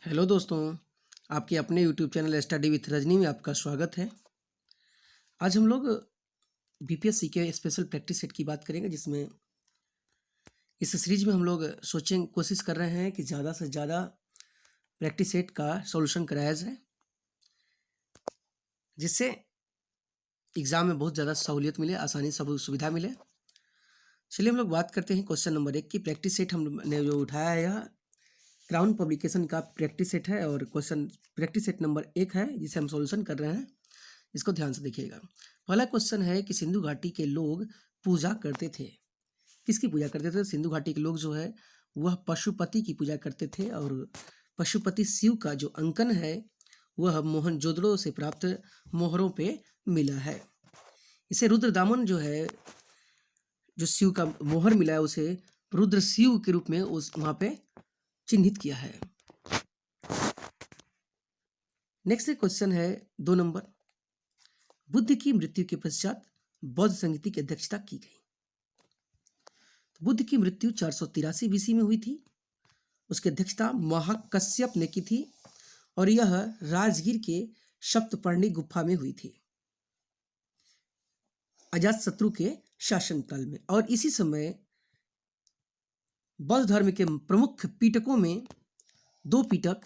Hello दोस्तों, आपके अपने YouTube channel study with Rajni में आपका स्वागत है। आज हम लोग बीपीएससी के स्पेशल प्रैक्टिस सेट की बात करेंगे, जिसमें इस सीरीज में हम लोग कोशिश कर रहे हैं कि ज़्यादा से ज़्यादा प्रैक्टिस सेट का सॉल्यूशन कराया जाए, जिससे एग्ज़ाम में बहुत ज़्यादा सहूलियत मिले, आसानी सब सुविधा मिले। चलिए हम लोग बात करते हैं क्वेश्चन नंबर 1 की। प्रैक्टिस सेट हमने जो उठाया है यह क्राउन पब्लिकेशन का प्रैक्टिस सेट है और क्वेश्चन प्रैक्टिस सेट नंबर 1 है, जिसे हम सॉल्यूशन कर रहे हैं। इसको ध्यान से देखिएगा। पहला क्वेश्चन है कि सिंधु घाटी के लोग पूजा करते थे। किसकी पूजा करते थे? सिंधु घाटी के लोग जो है वह पशुपति की पूजा करते थे, और पशुपति शिव का जो अंकन है वह मोहनजोदड़ो से प्राप्त मोहरों पे मिला है। इसे रुद्र दामन जो है, जो शिव का मोहर मिला है, उसे रुद्र शिव के रूप में उस वहां पे चिन्हित किया है। नेक्स्ट क्वेश्चन है 2 नंबर। बुद्ध की मृत्यु के पश्चात बौद्ध संगीति की अध्यक्षता की गई। तो बुद्ध की मृत्यु 483 बीसी में हुई थी। उसकी अध्यक्षता महाकश्यप ने की थी, और यह राजगीर के सप्तपर्णी गुफा में हुई थी, अजातशत्रु के शासनकाल में। और इसी समय बौद्ध धर्म के प्रमुख पीटकों में 2 पीटक,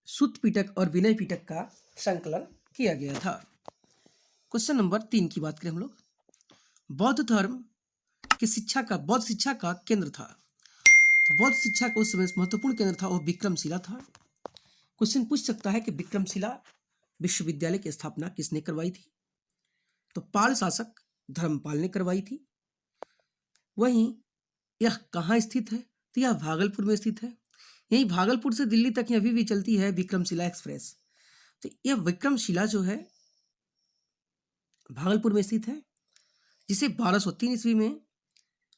सुत्त पीटक और विनय पीटक का संकलन किया गया था। क्वेश्चन नंबर 3 की बात करें हम लोग। बौद्ध धर्म की शिक्षा का, बौद्ध शिक्षा का केंद्र था। तो बौद्ध शिक्षा का उस समय महत्वपूर्ण केंद्र था वो विक्रमशिला था। क्वेश्चन पूछ सकता है कि विक्रमशिला विश्वविद्यालय की स्थापना किसने करवाई थी? तो पाल शासक धर्मपाल ने करवाई थी। वहीं यह कहाँ स्थित है? तो यह भागलपुर में स्थित है। यही भागलपुर से दिल्ली तक अभी भी चलती है विक्रमशिला एक्सप्रेस। तो यह विक्रमशिला जो है भागलपुर में स्थित है, जिसे 1203 ईस्वी में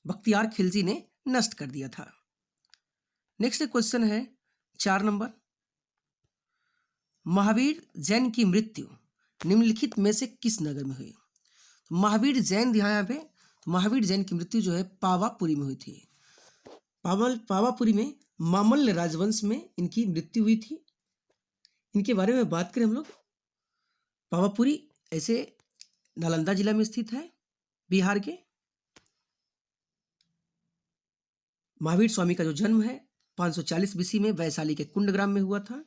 बख्तियार खिलजी ने नष्ट कर दिया था। नेक्स्ट क्वेश्चन है 4 नंबर। महावीर जैन की मृत्यु निम्नलिखित में से किस नगर में हुई? तो महावीर जैन यहाँ पे, तो महावीर जैन की मृत्यु जो है पावापुरी में हुई थी। पावापुरी में मामल्ल राजवंश में इनकी मृत्यु हुई थी। इनके बारे में बात करें हम लोग। पावापुरी ऐसे नालंदा जिला में स्थित है, बिहार के। महावीर स्वामी का जो जन्म है 540 बीसी में वैशाली के कुंडग्राम में हुआ था,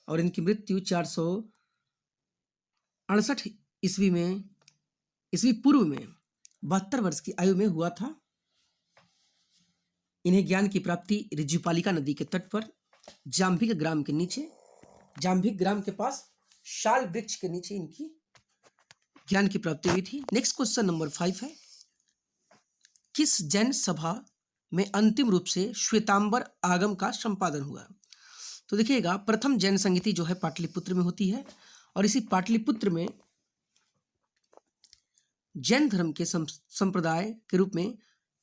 और इनकी मृत्यु 468 ईस्वी में, ईस्वी पूर्व में 72 वर्ष की आयु में हुआ था। इन्हें ज्ञान की प्राप्ति ऋजुपालिका नदी के तट पर जाम्भिक ग्राम के नीचे, जाम्भिक ग्राम के पास शाल वृक्ष के नीचे इनकी ज्ञान की प्राप्ति हुई थी। नेक्स्ट क्वेश्चन नंबर 5 है। किस जैन सभा में अंतिम रूप से श्वेतांबर आगम का संपादन हुआ? तो देखिएगा, प्रथम जैन संगीति जो है पाटलिपुत्र में होती है, और इसी पाटलिपुत्र में जैन धर्म के संप्रदाय के रूप में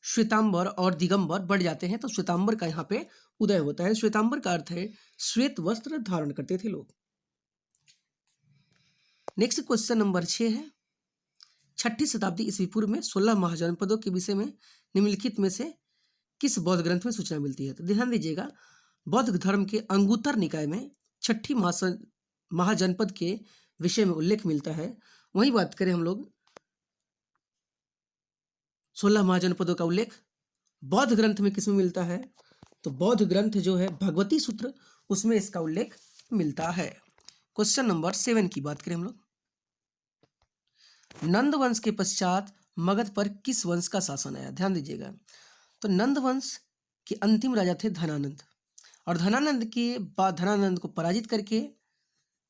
श्वेतांबर और दिगंबर बढ़ जाते हैं। तो श्वेतांबर का यहाँ पे उदय होता है। श्वेतांबर का अर्थ है श्वेत वस्त्र धारण करते थे लोग। नेक्स्ट क्वेश्चन नंबर 6 है। 6ठी शताब्दी ईस्वी पूर्व में 16 महाजनपदों के विषय में निम्नलिखित में से किस बौद्ध ग्रंथ में सूचना मिलती है? तो ध्यान दीजिएगा, बौद्ध धर्म के अंगुत्तर निकाय में 6ठी महाजनपद के विषय में उल्लेख मिलता है। वही बात करें हम लोग, 16 महाजनपदों का उल्लेख बौद्ध ग्रंथ में किसमें मिलता है? तो बौद्ध ग्रंथ जो है भगवती सूत्र, उसमें इसका उल्लेख मिलता है। क्वेश्चन नंबर 7 की बात करें हम लोग। नंद वंश के पश्चात मगध पर किस वंश का शासन आया? ध्यान दीजिएगा, तो नंद वंश के अंतिम राजा थे धनानंद, और धनानंद के बाद धनानंद को पराजित करके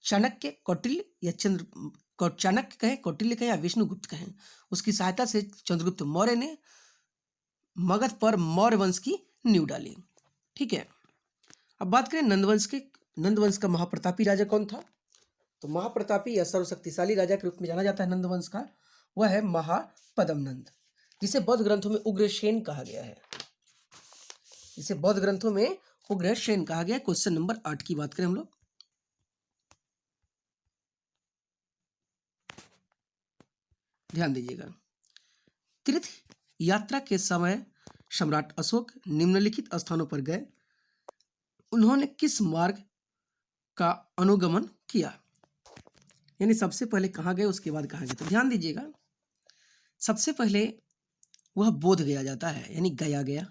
चाणक्य, कौटिल्य या चाणक्य कहें, कौटिल्य कहें या विष्णुगुप्त कहें, उसकी सहायता से चंद्रगुप्त मौर्य ने मगध पर मौर्य वंश की नींव डाली। ठीक है, अब बात करें नंदवंश के। नंदवंश का महाप्रतापी राजा कौन था? तो महाप्रतापी या सर्वशक्तिशाली राजा के रूप में जाना जाता है नंदवंश का, वह है महापद्मनंद, जिसे बौद्ध ग्रंथों में उग्रसेन कहा गया है। इसे बौद्ध ग्रंथों में उग्रसेन कहा गया है। क्वेश्चन नंबर 8 की बात करें हम लोग। ध्यान दीजिएगा, तीर्थ यात्रा के समय सम्राट अशोक निम्नलिखित स्थानों पर गए। उन्होंने किस मार्ग का अनुगमन किया। यानी सबसे पहले कहाँ गए, उसके बाद कहाँ गए। तो ध्यान दीजिएगा, सबसे पहले वह बोध गया जाता है, यानी गया गया।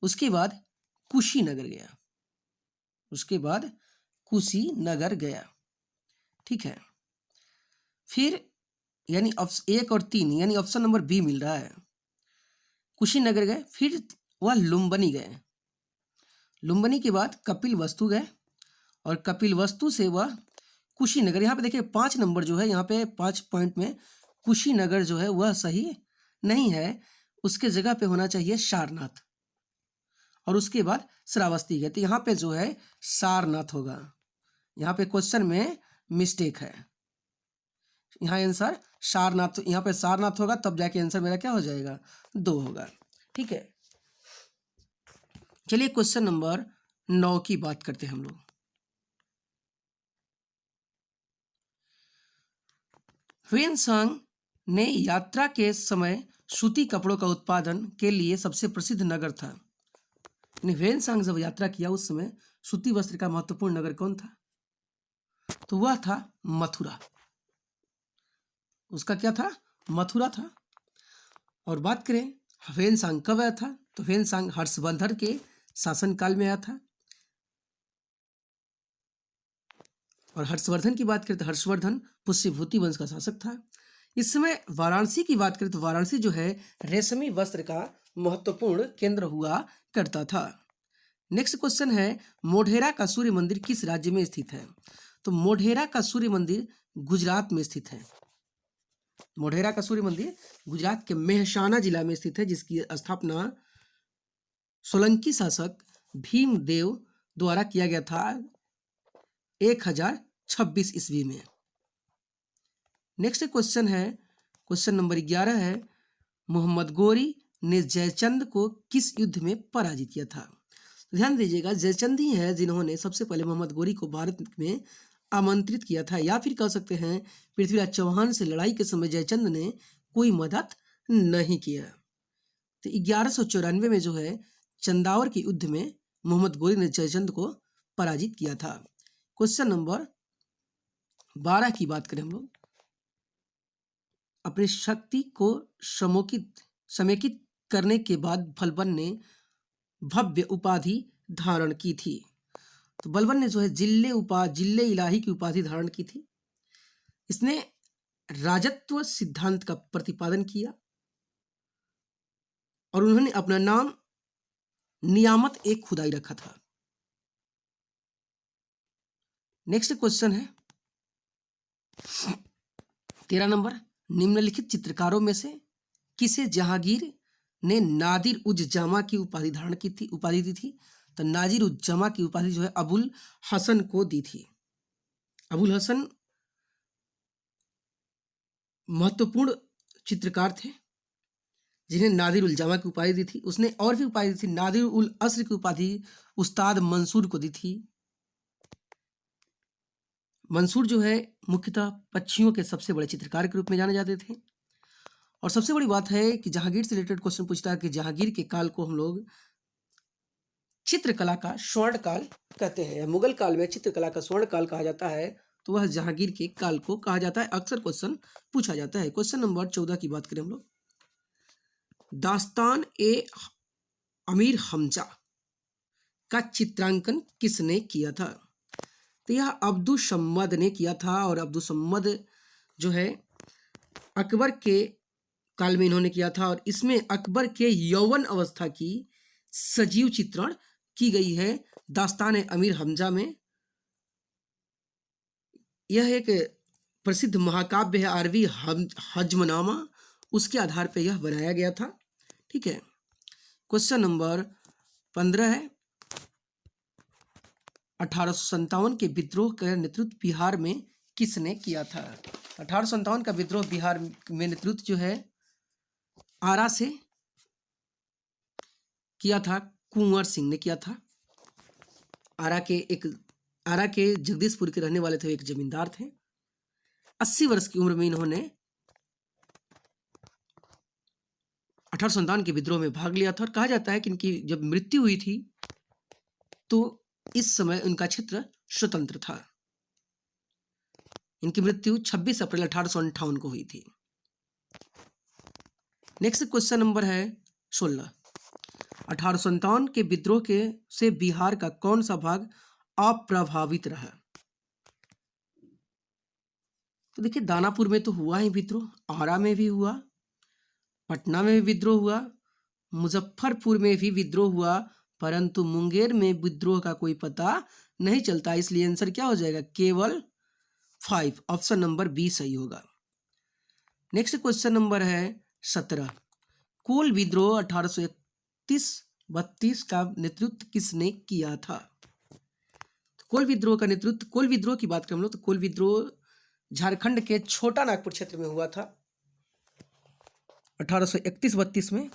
उसके बाद कुशीनगर गया, उसके बाद कुशीनगर गया, ठीक है। फिर यानी ऑप्शन 1 और 3, यानी ऑप्शन नंबर बी मिल रहा है। कुशीनगर गए, फिर वह लुम्बिनी गए, लुम्बिनी के बाद कपिल वस्तु गए, और कपिल वस्तु से वह कुशीनगर। यहाँ पे देखिए 5 नंबर जो है, यहाँ पे 5 पॉइंट में कुशीनगर जो है वह सही नहीं है, उसके जगह पे होना चाहिए सारनाथ, और उसके बाद श्रावस्ती गए। तो यहाँ पे जो है सारनाथ होगा, यहाँ पे क्वेश्चन में मिस्टेक है, यहाँ आंसर सारनाथ, यहाँ पे सारनाथ होगा, तब जाके आंसर मेरा क्या हो जाएगा, 2 होगा, ठीक है। चलिए क्वेश्चन नंबर 9 की बात करते हैं हम लोग। ह्वेनसांग ने यात्रा के समय सूती कपड़ों का उत्पादन के लिए सबसे प्रसिद्ध नगर था। ह्वेनसांग जब यात्रा किया उस समय सूती वस्त्र का महत्वपूर्ण नगर कौन था, तो वह था मथुरा। उसका क्या था, मथुरा था। और बात करें ह्वेनसांग कब आया था, तो ह्वेनसांग हर्षवर्धन के शासनकाल में आया था। और हर्षवर्धन की बात करें तो हर्षवर्धन पुष्यभूति वंश का शासक था। इस समय वाराणसी की बात करें तो वाराणसी जो है रेशमी वस्त्र का महत्वपूर्ण केंद्र हुआ करता था। नेक्स्ट क्वेश्चन है, मोढेरा का सूर्य मंदिर किस राज्य में स्थित है, तो मोढेरा का सूर्य मंदिर गुजरात में स्थित है। मोढेरा का सूर्य मंदिर गुजरात के मेहसाना जिला में स्थित है, जिसकी स्थापना सोलंकी शासक भीमदेव द्वारा किया गया था 1026 ईस्वी में। नेक्स्ट क्वेश्चन है, क्वेश्चन नंबर 11 है, मोहम्मद गोरी ने जयचंद को किस युद्ध में पराजित किया था। ध्यान दीजिएगा, जयचंद ही है जिन्होंने सबसे पहले मोहम्मद गोरी को भारत में आमंत्रित किया था, या फिर कह सकते हैं पृथ्वीराज चौहान से लड़ाई के समय जयचंद ने कोई मदद नहीं किया। तो 1194 में जो है चंदावर के युद्ध में मोहम्मद गोरी ने जयचंद को पराजित किया था। क्वेश्चन नंबर 12 की बात करें हम लोग, अपनी शक्ति को समेकित करने के बाद बलबन ने भव्य उपाधि धारण की थी। तो बलबन ने जो है जिल्ले इलाही की उपाधि धारण की थी। इसने राजत्व सिद्धांत का प्रतिपादन किया, और उन्होंने अपना नाम नियामत ए खुदाई रखा था। नेक्स्ट क्वेश्चन है 13 नंबर, निम्नलिखित चित्रकारों में से किसे जहांगीर ने नादिर उज जमा की उपाधि धारण की थी, उपाधि दी थी। तो नादिर उज जमा की उपाधि जो है अबुल हसन को दी थी। अबुल हसन महत्वपूर्ण चित्रकार थे जिन्हें नादिर उल जमा की उपाधि दी थी। उसने और भी उपाधि दी थी, नादिर उल अस्र की उपाधि उस्ताद मंसूर को दी थी। मंसूर जो है मुख्यतः पक्षियों के सबसे बड़े चित्रकार के रूप में जाने जाते थे। और सबसे बड़ी बात है कि जहांगीर से रिलेटेड क्वेश्चन पूछता है कि जहांगीर के काल को हम लोग चित्रकला का स्वर्ण काल कहते हैं। मुगल काल में चित्रकला का स्वर्ण काल कहा जाता है, तो वह जहांगीर के काल को कहा जाता है। अक्सर क्वेश्चन पूछा जाता है। क्वेश्चन नंबर 14 की बात करें हम लोग, दास्तान ए अमीर हमजा का चित्रांकन किसने किया था। तो यह अब्दुल सम्मद ने किया था, और अब्दुल सम्मद जो है अकबर के काल में इन्होंने किया था, और इसमें अकबर के यौवन अवस्था की सजीव चित्रण की गई है दास्तान अमीर हमजा में। यह एक प्रसिद्ध महाकाव्य है अरबी हजमनामा, उसके आधार पर यह बनाया गया था, ठीक है। क्वेश्चन नंबर 15 है, 1857 के विद्रोह का नेतृत्व बिहार में किसने किया था। 1857 का विद्रोह बिहार में नेतृत्व जो है आरा से किया था, कुंवर सिंह ने किया था। आरा के जगदीशपुर के रहने वाले थे, एक जमींदार थे। 80 वर्ष की उम्र में इन्होंने 1857 के विद्रोह में भाग लिया था, और कहा जाता है कि इनकी जब मृत्यु हुई थी तो इस समय उनका क्षेत्र स्वतंत्र था। इनकी मृत्यु 26 अप्रैल 1858 को हुई थी। नेक्स्ट क्वेश्चन नंबर है 16। 1857 के विद्रोह के से बिहार का कौन सा भाग अप्रभावित रहा? तो देखिए, दानापुर में तो हुआ ही विद्रोह, आरा में भी हुआ, पटना में भी विद्रोह हुआ, मुजफ्फरपुर में भी विद्रोह हुआ, परंतु मुंगेर में विद्रोह का कोई पता नहीं चलता। इसलिए आंसर क्या हो जाएगा? केवल 5, ऑप्शन नंबर बी सही होगा। नेक्स्ट क्वेश्चन नंबर है 17। कोल विद्रोह 1831-32 का नेतृत्व किसने किया था? कोल विद्रोह का नेतृत्व, कोल विद्रोह की बात करें हम लोग तो कोल विद्रोह झारखंड के छोटा नागपुर क्षेत्र में हुआ था 1831-32 में,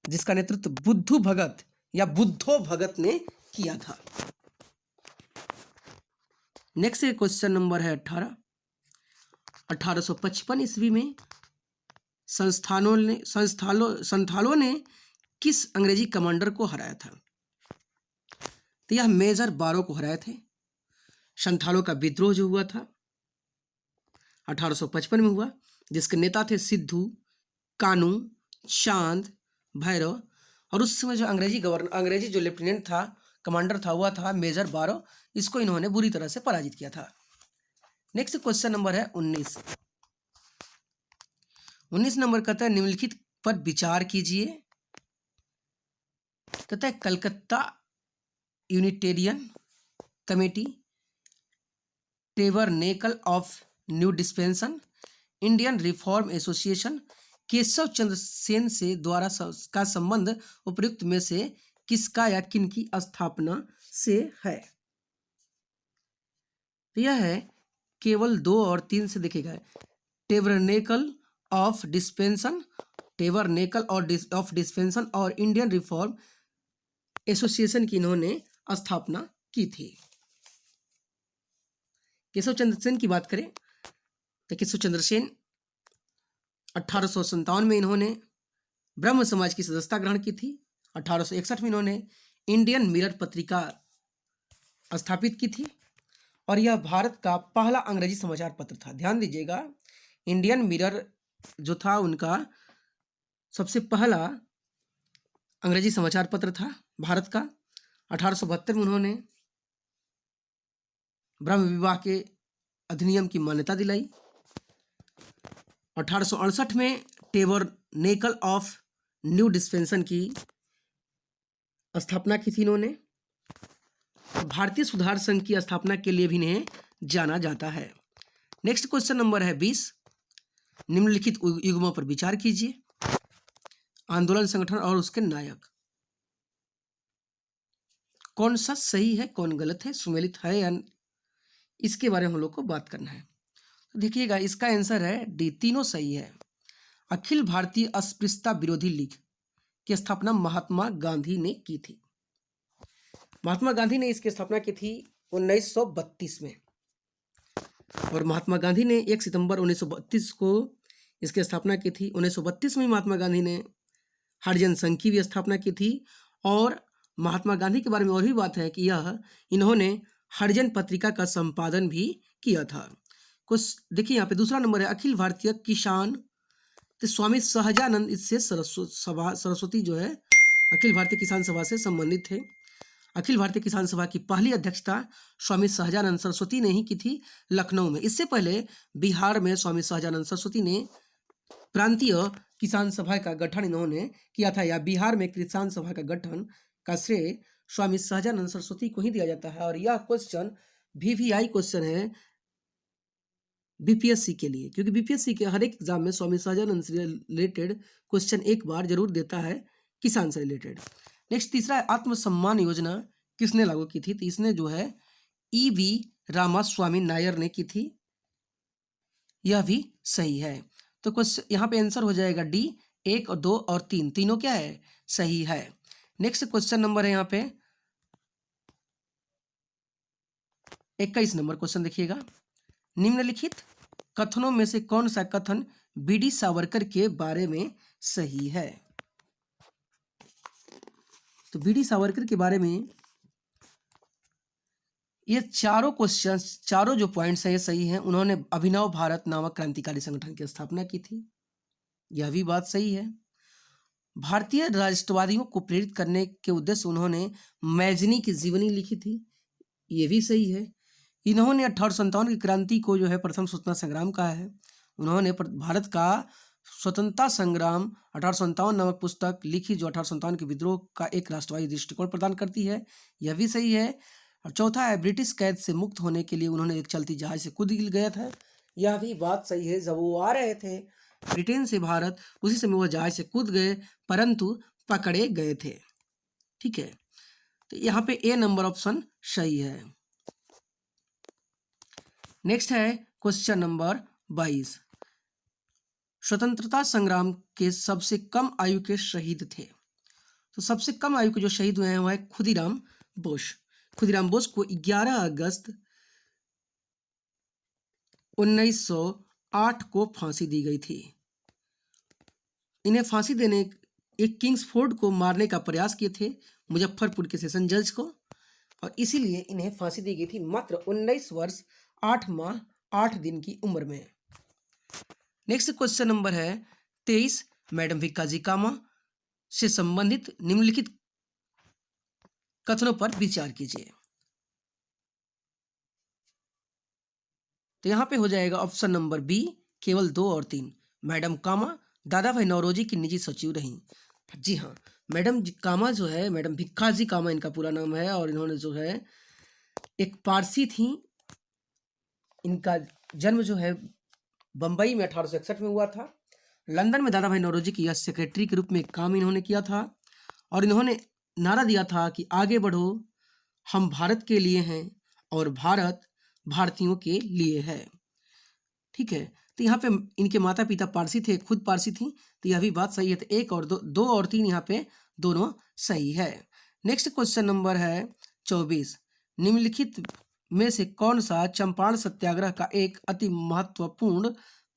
जिसका नेतृत्व बुद्धू भगत या बुद्धो भगत ने किया था। नेक्स्ट क्वेश्चन नंबर है 18। 1855 ईस्वी में संथालों ने किस अंग्रेजी कमांडर को हराया था? तो यह मेजर बारो को हराए थे। संथालों का विद्रोह जो हुआ था 1855 में हुआ, जिसके नेता थे सिद्धू, कानू, चांद, भैरव, और उस समय जो अंग्रेजी जो लेफ्टिनेंट था, कमांडर था, वह था मेजर बारो। इसको इन्होंने बुरी तरह से पराजित किया था। नेक्स्ट क्वेश्चन नंबर है 19। 19 नंबर कहता है निम्नलिखित पर विचार कीजिए। कहता है Calcutta Unitarian Committee, Tabernacle of New Dispensation, Indian Reform Association, Keshab Chandra Sen से द्वारा का संबंध उपयुक्त में से किसका या किन की स्थापना से है? तो यह है केवल 2 और 3 से देखेगा। टेबरनेकल ऑफ डिस्पेंसन, टेबरनेकल ऑफ डिस्पेंसन और इंडियन रिफॉर्म एसोसिएशन की इन्होंने स्थापना की थी। केशव चंद्र सेन की बात करें तो केशव चंद्र सेन 1857 में इन्होंने ब्रह्म समाज की सदस्यता ग्रहण की थी। 1861 में इन्होंने इंडियन मिरर पत्रिका स्थापित की थी और यह भारत का पहला अंग्रेजी समाचार पत्र था। ध्यान दीजिएगा, इंडियन मिरर जो था उनका सबसे पहला अंग्रेजी समाचार पत्र था भारत का। 1872 में उन्होंने ब्रह्म विवाह के अधिनियम की मान्यता दिलाई। 1868 में टेबरनेकल ऑफ न्यू डिस्पेंसन की स्थापना की थी इन्होंने। भारतीय सुधार संघ की स्थापना के लिए भी इन्हें जाना जाता है। नेक्स्ट क्वेश्चन नंबर है 20। निम्नलिखित युग्मों पर विचार कीजिए। आंदोलन संगठन और उसके नायक, कौन सा सही है कौन गलत है, सुमेलित है या, इसके बारे में हम लोग को बात करना है। तो देखिएगा, इसका आंसर है डी, तीनों सही है। अखिल भारतीय अस्पृश्यता विरोधी लीग की स्थापना महात्मा गांधी ने की थी। महात्मा गांधी ने इसकी स्थापना की थी 1932 में और महात्मा गांधी ने 1 सितंबर 1932 को इसकी स्थापना की थी। 1932 में महात्मा गांधी ने हरिजन संघ की भी स्थापना की थी। और महात्मा गांधी के बारे में और भी बात है कि इन्होंने हरिजन पत्रिका का संपादन भी किया था। कुछ देखिए यहाँ पे दूसरा नंबर है अखिल भारतीय किसान, तो स्वामी सहजानंद इससे सरस्वती जो है अखिल भारतीय किसान सभा से संबंधित थे। अखिल भारतीय किसान सभा की पहली अध्यक्षता स्वामी सहजानंद सरस्वती ने ही की थी लखनऊ में। इससे पहले बिहार में स्वामी सहजानंद सरस्वती ने प्रांतीय किसान सभा का गठन इन्होंने किया था, या बिहार में किसान सभा का गठन का श्रेय स्वामी सहजानंद सरस्वती को ही दिया जाता है। और यह क्वेश्चन VVI क्वेश्चन है बीपीएससी के लिए, क्योंकि बीपीएससी के हर एक एग्जाम में स्वामी सहजानंद से रिलेटेड क्वेश्चन एक बार जरूर देता है, किसान से रिलेटेड। नेक्स्ट तीसरा है आत्मसम्मान योजना किसने लागू की थी? तो इसने जो है EV रामास्वामी नायर ने की थी। यह भी सही है। तो क्वेश्चन यहाँ पे आंसर हो जाएगा डी, 1 और 2 और 3 तीनों क्या है? सही है। नेक्स्ट क्वेश्चन नंबर है यहाँ पे 21 नंबर क्वेश्चन देखिएगा। निम्नलिखित कथनों में से कौन सा कथन BD सावरकर के बारे में सही है? तो BD सावरकर के बारे में ये चारों क्वेश्चन, चारों जो पॉइंट्स हैं ये सही हैं। उन्होंने अभिनव भारत नामक क्रांतिकारी संगठन की स्थापना की थी, यह भी बात सही है। भारतीय राष्ट्रवादियों को प्रेरित करने के उद्देश्य से उन्होंने मैजनी की जीवनी लिखी थी, ये भी सही है। इन्होंने 1857 की क्रांति को जो है प्रथम स्वतंत्रता संग्राम कहा है। उन्होंने भारत का स्वतंत्रता संग्राम 1857 नामक पुस्तक लिखी जो 1857 के विद्रोह का एक राष्ट्रवादी दृष्टिकोण प्रदान करती है, यह भी सही है। और चौथा है, ब्रिटिश कैद से मुक्त होने के लिए उन्होंने एक चलती जहाज से कूद गया था, यह भी बात सही है। जब वो आ रहे थे ब्रिटेन से भारत, उसी समय वो जहाज से कूद गए, परंतु पकड़े गए थे। ठीक है, तो यहाँ पे ए नंबर ऑप्शन सही है। नेक्स्ट है क्वेश्चन नंबर 22, स्वतंत्रता संग्राम के सबसे कम आयु के शहीद थे। तो सबसे कम आयु के जो शहीद हुए हैं वह है खुदीराम बोस। खुदीराम बोस को 11 अगस्त 1908 को फांसी दी गई थी। इन्हें फांसी देने एक किंग्सफोर्ड को मारने का प्रयास किए थे, मुजफ्फरपुर के सेशन जज को, और इसीलिए इन्हें फांसी दी गई थी मात्र 19 वर्ष 8 माह 8 दिन की उम्र में। नेक्स्ट क्वेश्चन नंबर है 23, मैडम भिक्काजी कामा से संबंधित निम्नलिखित कथनों पर विचार कीजिए। तो यहाँ पे हो जाएगा ऑप्शन नंबर बी, केवल 2 और 3। मैडम कामा दादा भाई नौरोजी की निजी सचिव रहीं। जी हाँ, मैडम कामा जो है, मैडम भिक्काजी कामा इनका पूरा नाम है, और इन्होंने जो है एक पारसी थी। इनका जन्म जो है बंबई में 1861 में हुआ था। लंदन में दादा भाई नौरोजी की सेक्रेटरी के रूप में काम इन्होंने किया था, और इन्होंने नारा दिया था कि आगे बढ़ो, हम भारत के लिए हैं और भारत भारतीयों के लिए है। ठीक है, तो यहाँ पे इनके माता पिता पारसी थे, खुद पारसी थी, तो यह भी बात सही है। तो 1 और 2 और 3 यहाँ पे दोनों सही है। नेक्स्ट क्वेश्चन नंबर है 24, निम्नलिखित में से कौन सा चंपारण सत्याग्रह का एक अति महत्वपूर्ण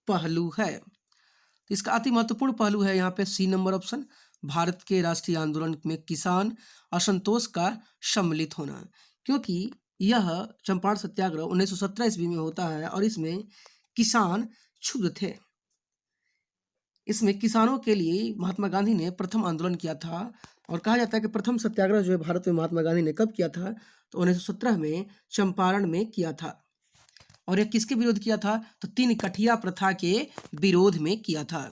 पहलू है। तो इसका अति महत्वपूर्ण पहलू है यहाँ पे सी नंबर ऑप्शन, भारत के राष्ट्रीय आंदोलन में किसान असंतोष का सम्मिलित होना। क्योंकि यह चंपारण सत्याग्रह 1917 ईस्वी में होता है, और इसमें किसान क्षुब्ध थे। इसमें किसानों के लिए महात्मा गांधी ने प्रथम आंदोलन किया था, और कहा जाता है कि प्रथम सत्याग्रह जो है भारत में महात्मा गांधी ने कब किया था, तो 1917 में चंपारण में किया था। और यह किसके विरोध किया था, तो 3 कठिया प्रथा के विरोध में किया था।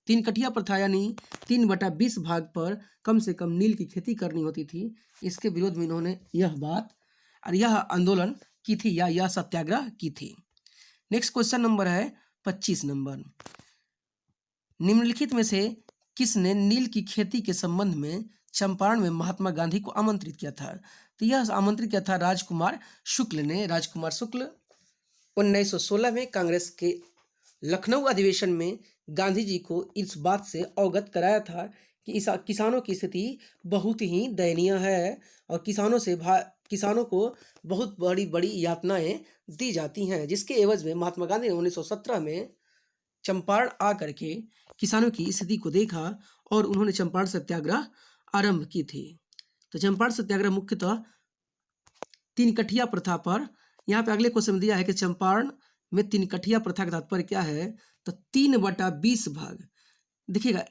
3 कठिया प्रथा यानी 3/20 भाग पर कम से कम नील की खेती करनी होती थी, इसके विरोध में इन्होंने यह बात और यह आंदोलन की थी, या यह सत्याग्रह की थी। नेक्स्ट क्वेश्चन नंबर है 25 नंबर, निम्नलिखित में से किसने नील की खेती के संबंध में चंपारण में महात्मा गांधी को आमंत्रित किया था। तो यह आमंत्रित किया था राजकुमार शुक्ल ने। राजकुमार शुक्ल 1916 में कांग्रेस के लखनऊ अधिवेशन में गांधी जी को इस बात से अवगत कराया था कि इस किसानों की स्थिति बहुत ही दयनीय है, और किसानों को बहुत बड़ी बड़ी यातनाएं दी जाती हैं, जिसके एवज में महात्मा गांधी ने 1917 में चंपारण आकर के किसानों की स्थिति को देखा, और उन्होंने चंपारण सत्याग्रह आरंभ की थी। तो चंपारण सत्याग्रह मुख्यतः 3 कठिया प्रथा पर, यहाँ पे अगले क्वेश्चन में दिया है कि चंपारण में 3 कठिया प्रथा का तात्पर्य क्या है, तो 3/20 भाग। देखिएगा,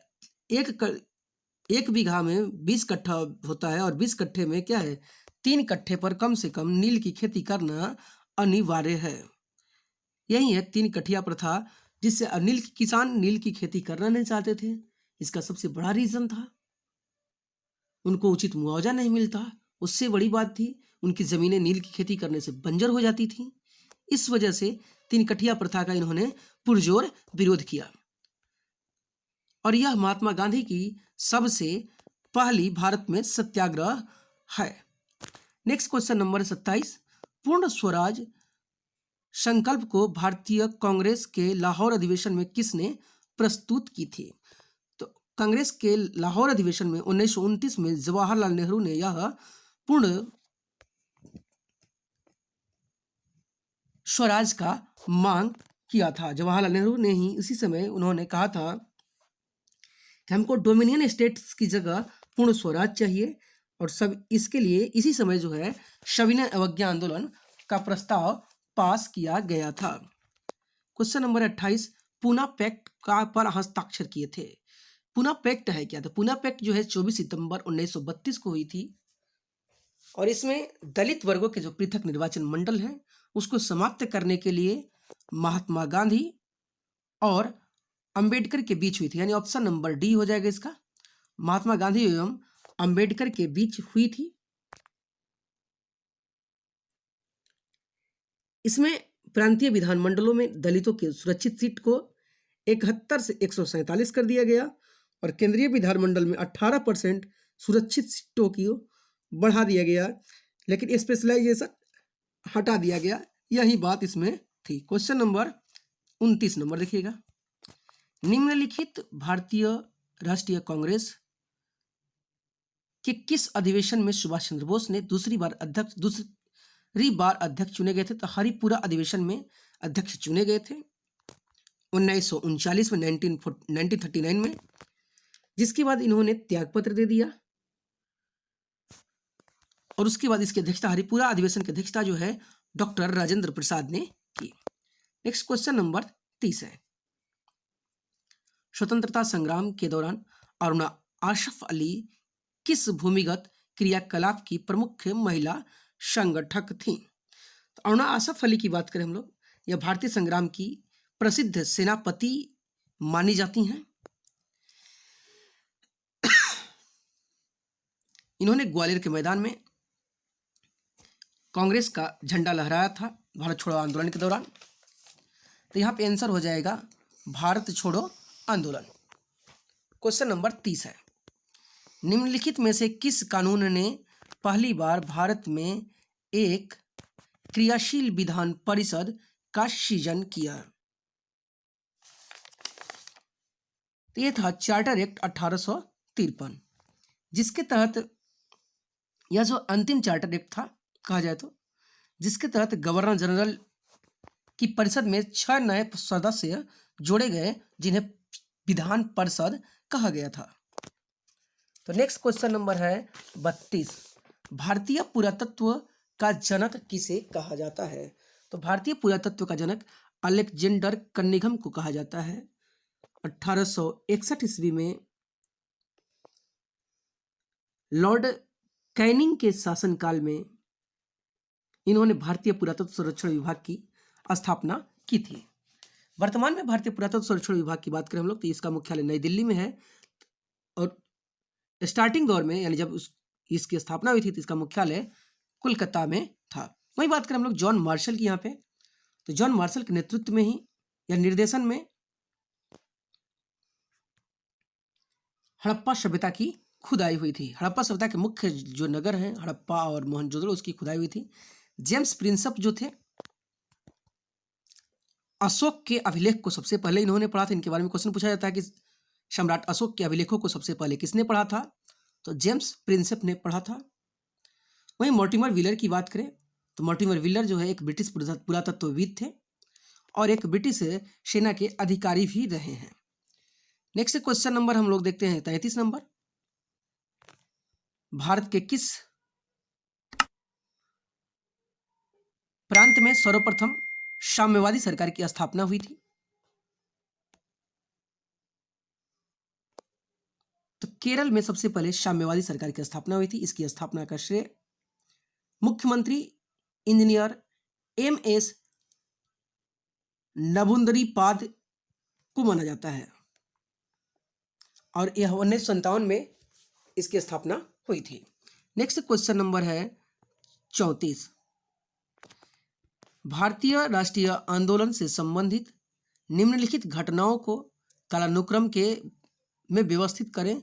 एक बीघा में 20 कट्ठा होता है, और 20 कट्ठे में क्या है, 3 कट्ठे पर कम से कम नील की खेती करना अनिवार्य है। यही है 3 कठिया प्रथा, जिससे किसान नील की खेती करना नहीं चाहते थे। इसका सबसे बड़ा रीजन था उनको उचित मुआवजा नहीं मिलता। उससे बड़ी बात थी उनकी जमीनें नील की खेती करने से बंजर हो जाती थी। इस वजह से 3 कठिया प्रथा का इन्होंने पुरजोर विरोध किया, और यह महात्मा गांधी की सबसे पहली भारत में सत्याग्रह है। नेक्स्ट क्वेश्चन नंबर 27, पूर्ण स्वराज संकल्प को भारतीय कांग्रेस के लाहौर अधिवेशन में किसने प्रस्तुत की थी। तो कांग्रेस के लाहौर अधिवेशन में 1929 में जवाहरलाल नेहरू ने यह पूर्ण स्वराज का मांग किया था। जवाहरलाल नेहरू ने ही उसी समय उन्होंने कहा था कि हमको डोमिनियन स्टेट्स की जगह पूर्ण स्वराज चाहिए, और सब इसके लिए इसी समय जो है सविनय अवज्ञा आंदोलन का प्रस्ताव पास किया गया था। क्वेश्चन नंबर 28, पूना पैक्ट का पर हस्ताक्षर किए थे। पूना पैक्ट है क्या? तो पूना पैक्ट जो है 24 सितंबर 1932 को हुई थी और इसमें दलित वर्गों के जो पृथक निर्वाचन मंडल है उसको समाप्त करने के लिए महात्मा गांधी और अंबेडकर के बीच हुई थी, यानी ऑप्शन नंबर डी हो जाएगा इसका, महात्मा गांधी एवं अंबेडकर के बीच हुई थी। इसमें प्रांतीय विधानमंडलों में दलितों के सुरक्षित सीट को 71 से 147 कर दिया गया और केंद्रीय विधानमंडल में 18% सुरक्षित सीटों की बढ़ा दिया गया, लेकिन स्पेशलाइजेशन हटा दिया गया। यही बात इसमें थी। क्वेश्चन नंबर 29 नंबर देखिएगा, निम्नलिखित भारतीय राष्ट्रीय कांग्रेस के किस अधिवेशन में सुभाष चंद्र बोस ने दूसरी बार अध्यक्ष चुने गए थे? तो हरिपुरा अधिवेशन में अध्यक्ष चुने गए थे 1939 में, 1939 में, जिसके बाद इन्होंने त्यागपत्र दे दिया और उसके बाद इसकी अध्यक्षता, हरिपुरा अधिवेशन की अध्यक्षता जो है डॉक्टर राजेंद्र प्रसाद ने की। नेक्स्ट क्वेश्चन नंबर 30 है, स्वतंत्रता संग्राम के दौरान अरुणा आसफ अली किस भूमिगत क्रियाकलाप की प्रमुख महिला संगठक थी? तो अरुणा आसफ अली की बात करें हम लोग, यह भारतीय संग्राम की प्रसिद्ध सेनापति मानी जाती हैं। इन्होंने ग्वालियर के मैदान में कांग्रेस का झंडा लहराया था भारत छोड़ो आंदोलन के दौरान। तो यहाँ पे आंसर हो जाएगा भारत छोड़ो आंदोलन। क्वेश्चन नंबर 30 है, निम्नलिखित में से किस कानून ने पहली बार भारत में एक क्रियाशील विधान परिषद का सृजन किया? तो यह था चार्टर एक्ट 1853, जिसके तहत यह जो अंतिम चार्टर एक्ट था कहा जाए तो, जिसके तहत गवर्नर जनरल की परिषद में 6 नए सदस्य जोड़े गए जिन्हें विधान परिषद कहा गया था। तो नेक्स्ट क्वेश्चन नंबर है 32, भारतीय पुरातत्व का जनक किसे कहा जाता है? तो भारतीय पुरातत्व का जनक अलेक्जेंडर कनिंघम को कहा जाता है। 1861 ईस्वी में लॉर्ड कैनिंग के शासनकाल में इन्होंने भारतीय पुरातत्व संरक्षण विभाग की स्थापना की थी। वर्तमान में भारतीय पुरातत्व संरक्षण विभाग की बात करें हम लोग तो इसका मुख्यालय नई दिल्ली में है और स्टार्टिंग दौर में यानी जब इसकी स्थापना हुई थी तो इसका मुख्यालय कोलकाता में था। वही बात करें हम लोग जॉन मार्शल की यहाँ पे, तो जॉन मार्शल के नेतृत्व में ही या निर्देशन में हड़प्पा सभ्यता की खुदाई हुई थी। हड़प्पा सभ्यता के मुख्य जो नगर हैं हड़प्पा और मोहनजोदड़ो, उसकी खुदाई हुई थी। जेम्स प्रिंसप जो थे अशोक के अभिलेख को सबसे पहले इन्होंने पढ़ा था। इनके बारे में क्वेश्चन पूछा जाता है कि सम्राट अशोक के अभिलेखों को सबसे पहले किसने पढ़ा था? तो जेम्स प्रिंसप ने पढ़ा था। वहीं मॉर्टिमर व्हीलर की बात करें तो मॉर्टिमर व्हीलर जो है एक ब्रिटिश पुरातत्वविद थे और एक ब्रिटिश सेना के अधिकारी भी रहे हैं। नेक्स्ट क्वेश्चन नंबर हम लोग देखते हैं 33 नंबर, भारत के किस प्रांत में सर्वप्रथम साम्यवादी सरकार की स्थापना हुई थी? तो केरल में सबसे पहले साम्यवादी सरकार की स्थापना हुई थी। इसकी स्थापना का श्रेय मुख्यमंत्री इंजीनियर एम.एस. नबुंदरीपाद को माना जाता है और यह 1957 में इसकी स्थापना हुई थी। नेक्स्ट क्वेश्चन नंबर है 34, भारतीय राष्ट्रीय आंदोलन से संबंधित निम्नलिखित घटनाओं को कालानुक्रम के में व्यवस्थित करें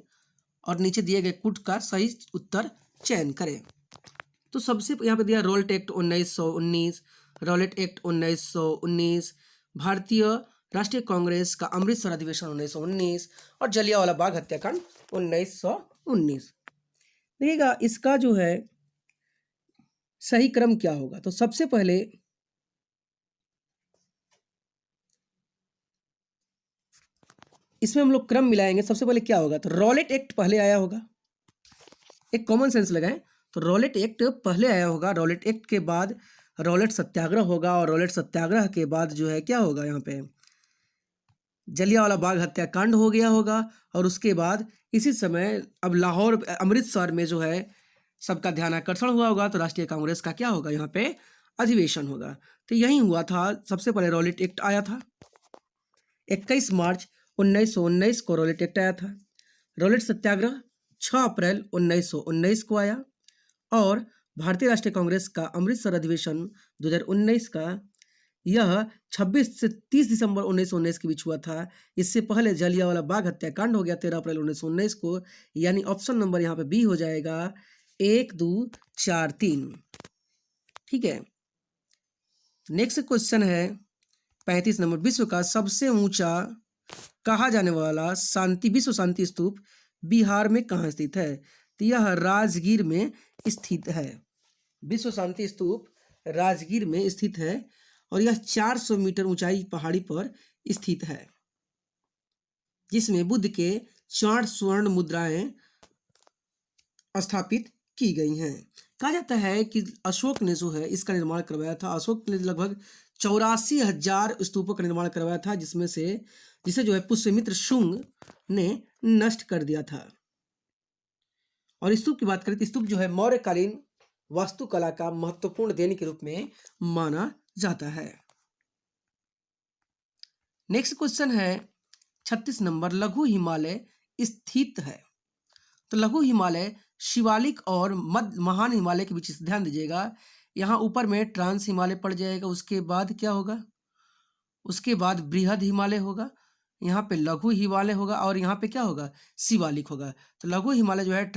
और नीचे दिए गए कूट का सही उत्तर चयन करें। तो सबसे यहाँ पे दिया रॉलेट एक्ट 1919, रॉलेट एक्ट 1919, भारतीय राष्ट्रीय कांग्रेस का अमृतसर अधिवेशन 1919 और जलियांवाला बाग हत्याकांड 1919। देखिएगा इसका जो है सही क्रम क्या होगा? तो सबसे पहले इसमें हम लोग क्रम मिलाएंगे। सबसे पहले क्या होगा? तो रॉलेट एक्ट पहले आया होगा, एक कॉमन सेंस लगाएं। तो रॉलेट एक्ट पहले आया होगा, रॉलेट एक्ट के बाद रॉलेट सत्याग्रह होगा, और रॉलेट सत्याग्रह के बाद जो है क्या होगा, यहाँ पे जलियांवाला बाग हत्याकांड हो गया होगा, और उसके बाद इसी समय अब लाहौर अमृतसर में जो है सबका ध्यान आकर्षण हुआ होगा, तो राष्ट्रीय कांग्रेस का क्या होगा, यहाँ पे अधिवेशन होगा। तो यही हुआ था, सबसे पहले रॉलेट एक्ट आया था 21 मार्च 1919 को रॉलेट एक्ट आया था। रॉलेट सत्याग्रह 6 अप्रैल 1919 को आया, और भारतीय राष्ट्रीय कांग्रेस का अमृतसर अधिवेशन 2019 का यह 26 से 30 दिसंबर 1919 के बीच हुआ था। इससे पहले जलियांवाला बाग हत्याकांड हो गया 13 अप्रैल 1919 को, यानी ऑप्शन नंबर यहाँ पे बी हो जाएगा 1 2 4 3। ठीक है, नेक्स्ट क्वेश्चन है 35 नंबर, विश्व का सबसे ऊंचा कहा जाने वाला विश्व शांति स्तूप बिहार में कहाँ स्थित है? तो यह राजगीर में स्थित है। विश्व शांति स्तूप राजगीर में स्थित है, और यह 400 मीटर ऊंचाई पहाड़ी पर स्थित है, जिसमें बुद्ध के 4 स्वर्ण मुद्राएं स्थापित की गई हैं। कहा जाता है कि अशोक ने जो है इसका निर्माण करवाया था। अशोक ने लगभग 84,000 स्तूपों का निर्माण करवाया था, जिसे जो है पुष्यमित्र शुंग ने नष्ट कर दिया था। और स्तूप की बात करें तो स्तूप जो है मौर्यकालीन वास्तुकला का महत्वपूर्ण देन के रूप में माना जाता है। नेक्स्ट क्वेश्चन है 36 नंबर, लघु हिमालय स्थित है। तो लघु हिमालय शिवालिक और मध्य महान हिमालय के बीच, ध्यान दीजिएगा, यहाँ ऊपर में ट्रांस हिमालय पड़ जाएगा, उसके बाद क्या होगा, उसके बाद बृहद हिमालय होगा, यहाँ पे लघु हिमालय होगा, और यहाँ पे क्या होगा, शिवालिक होगा। तो लघु हिमालय जो है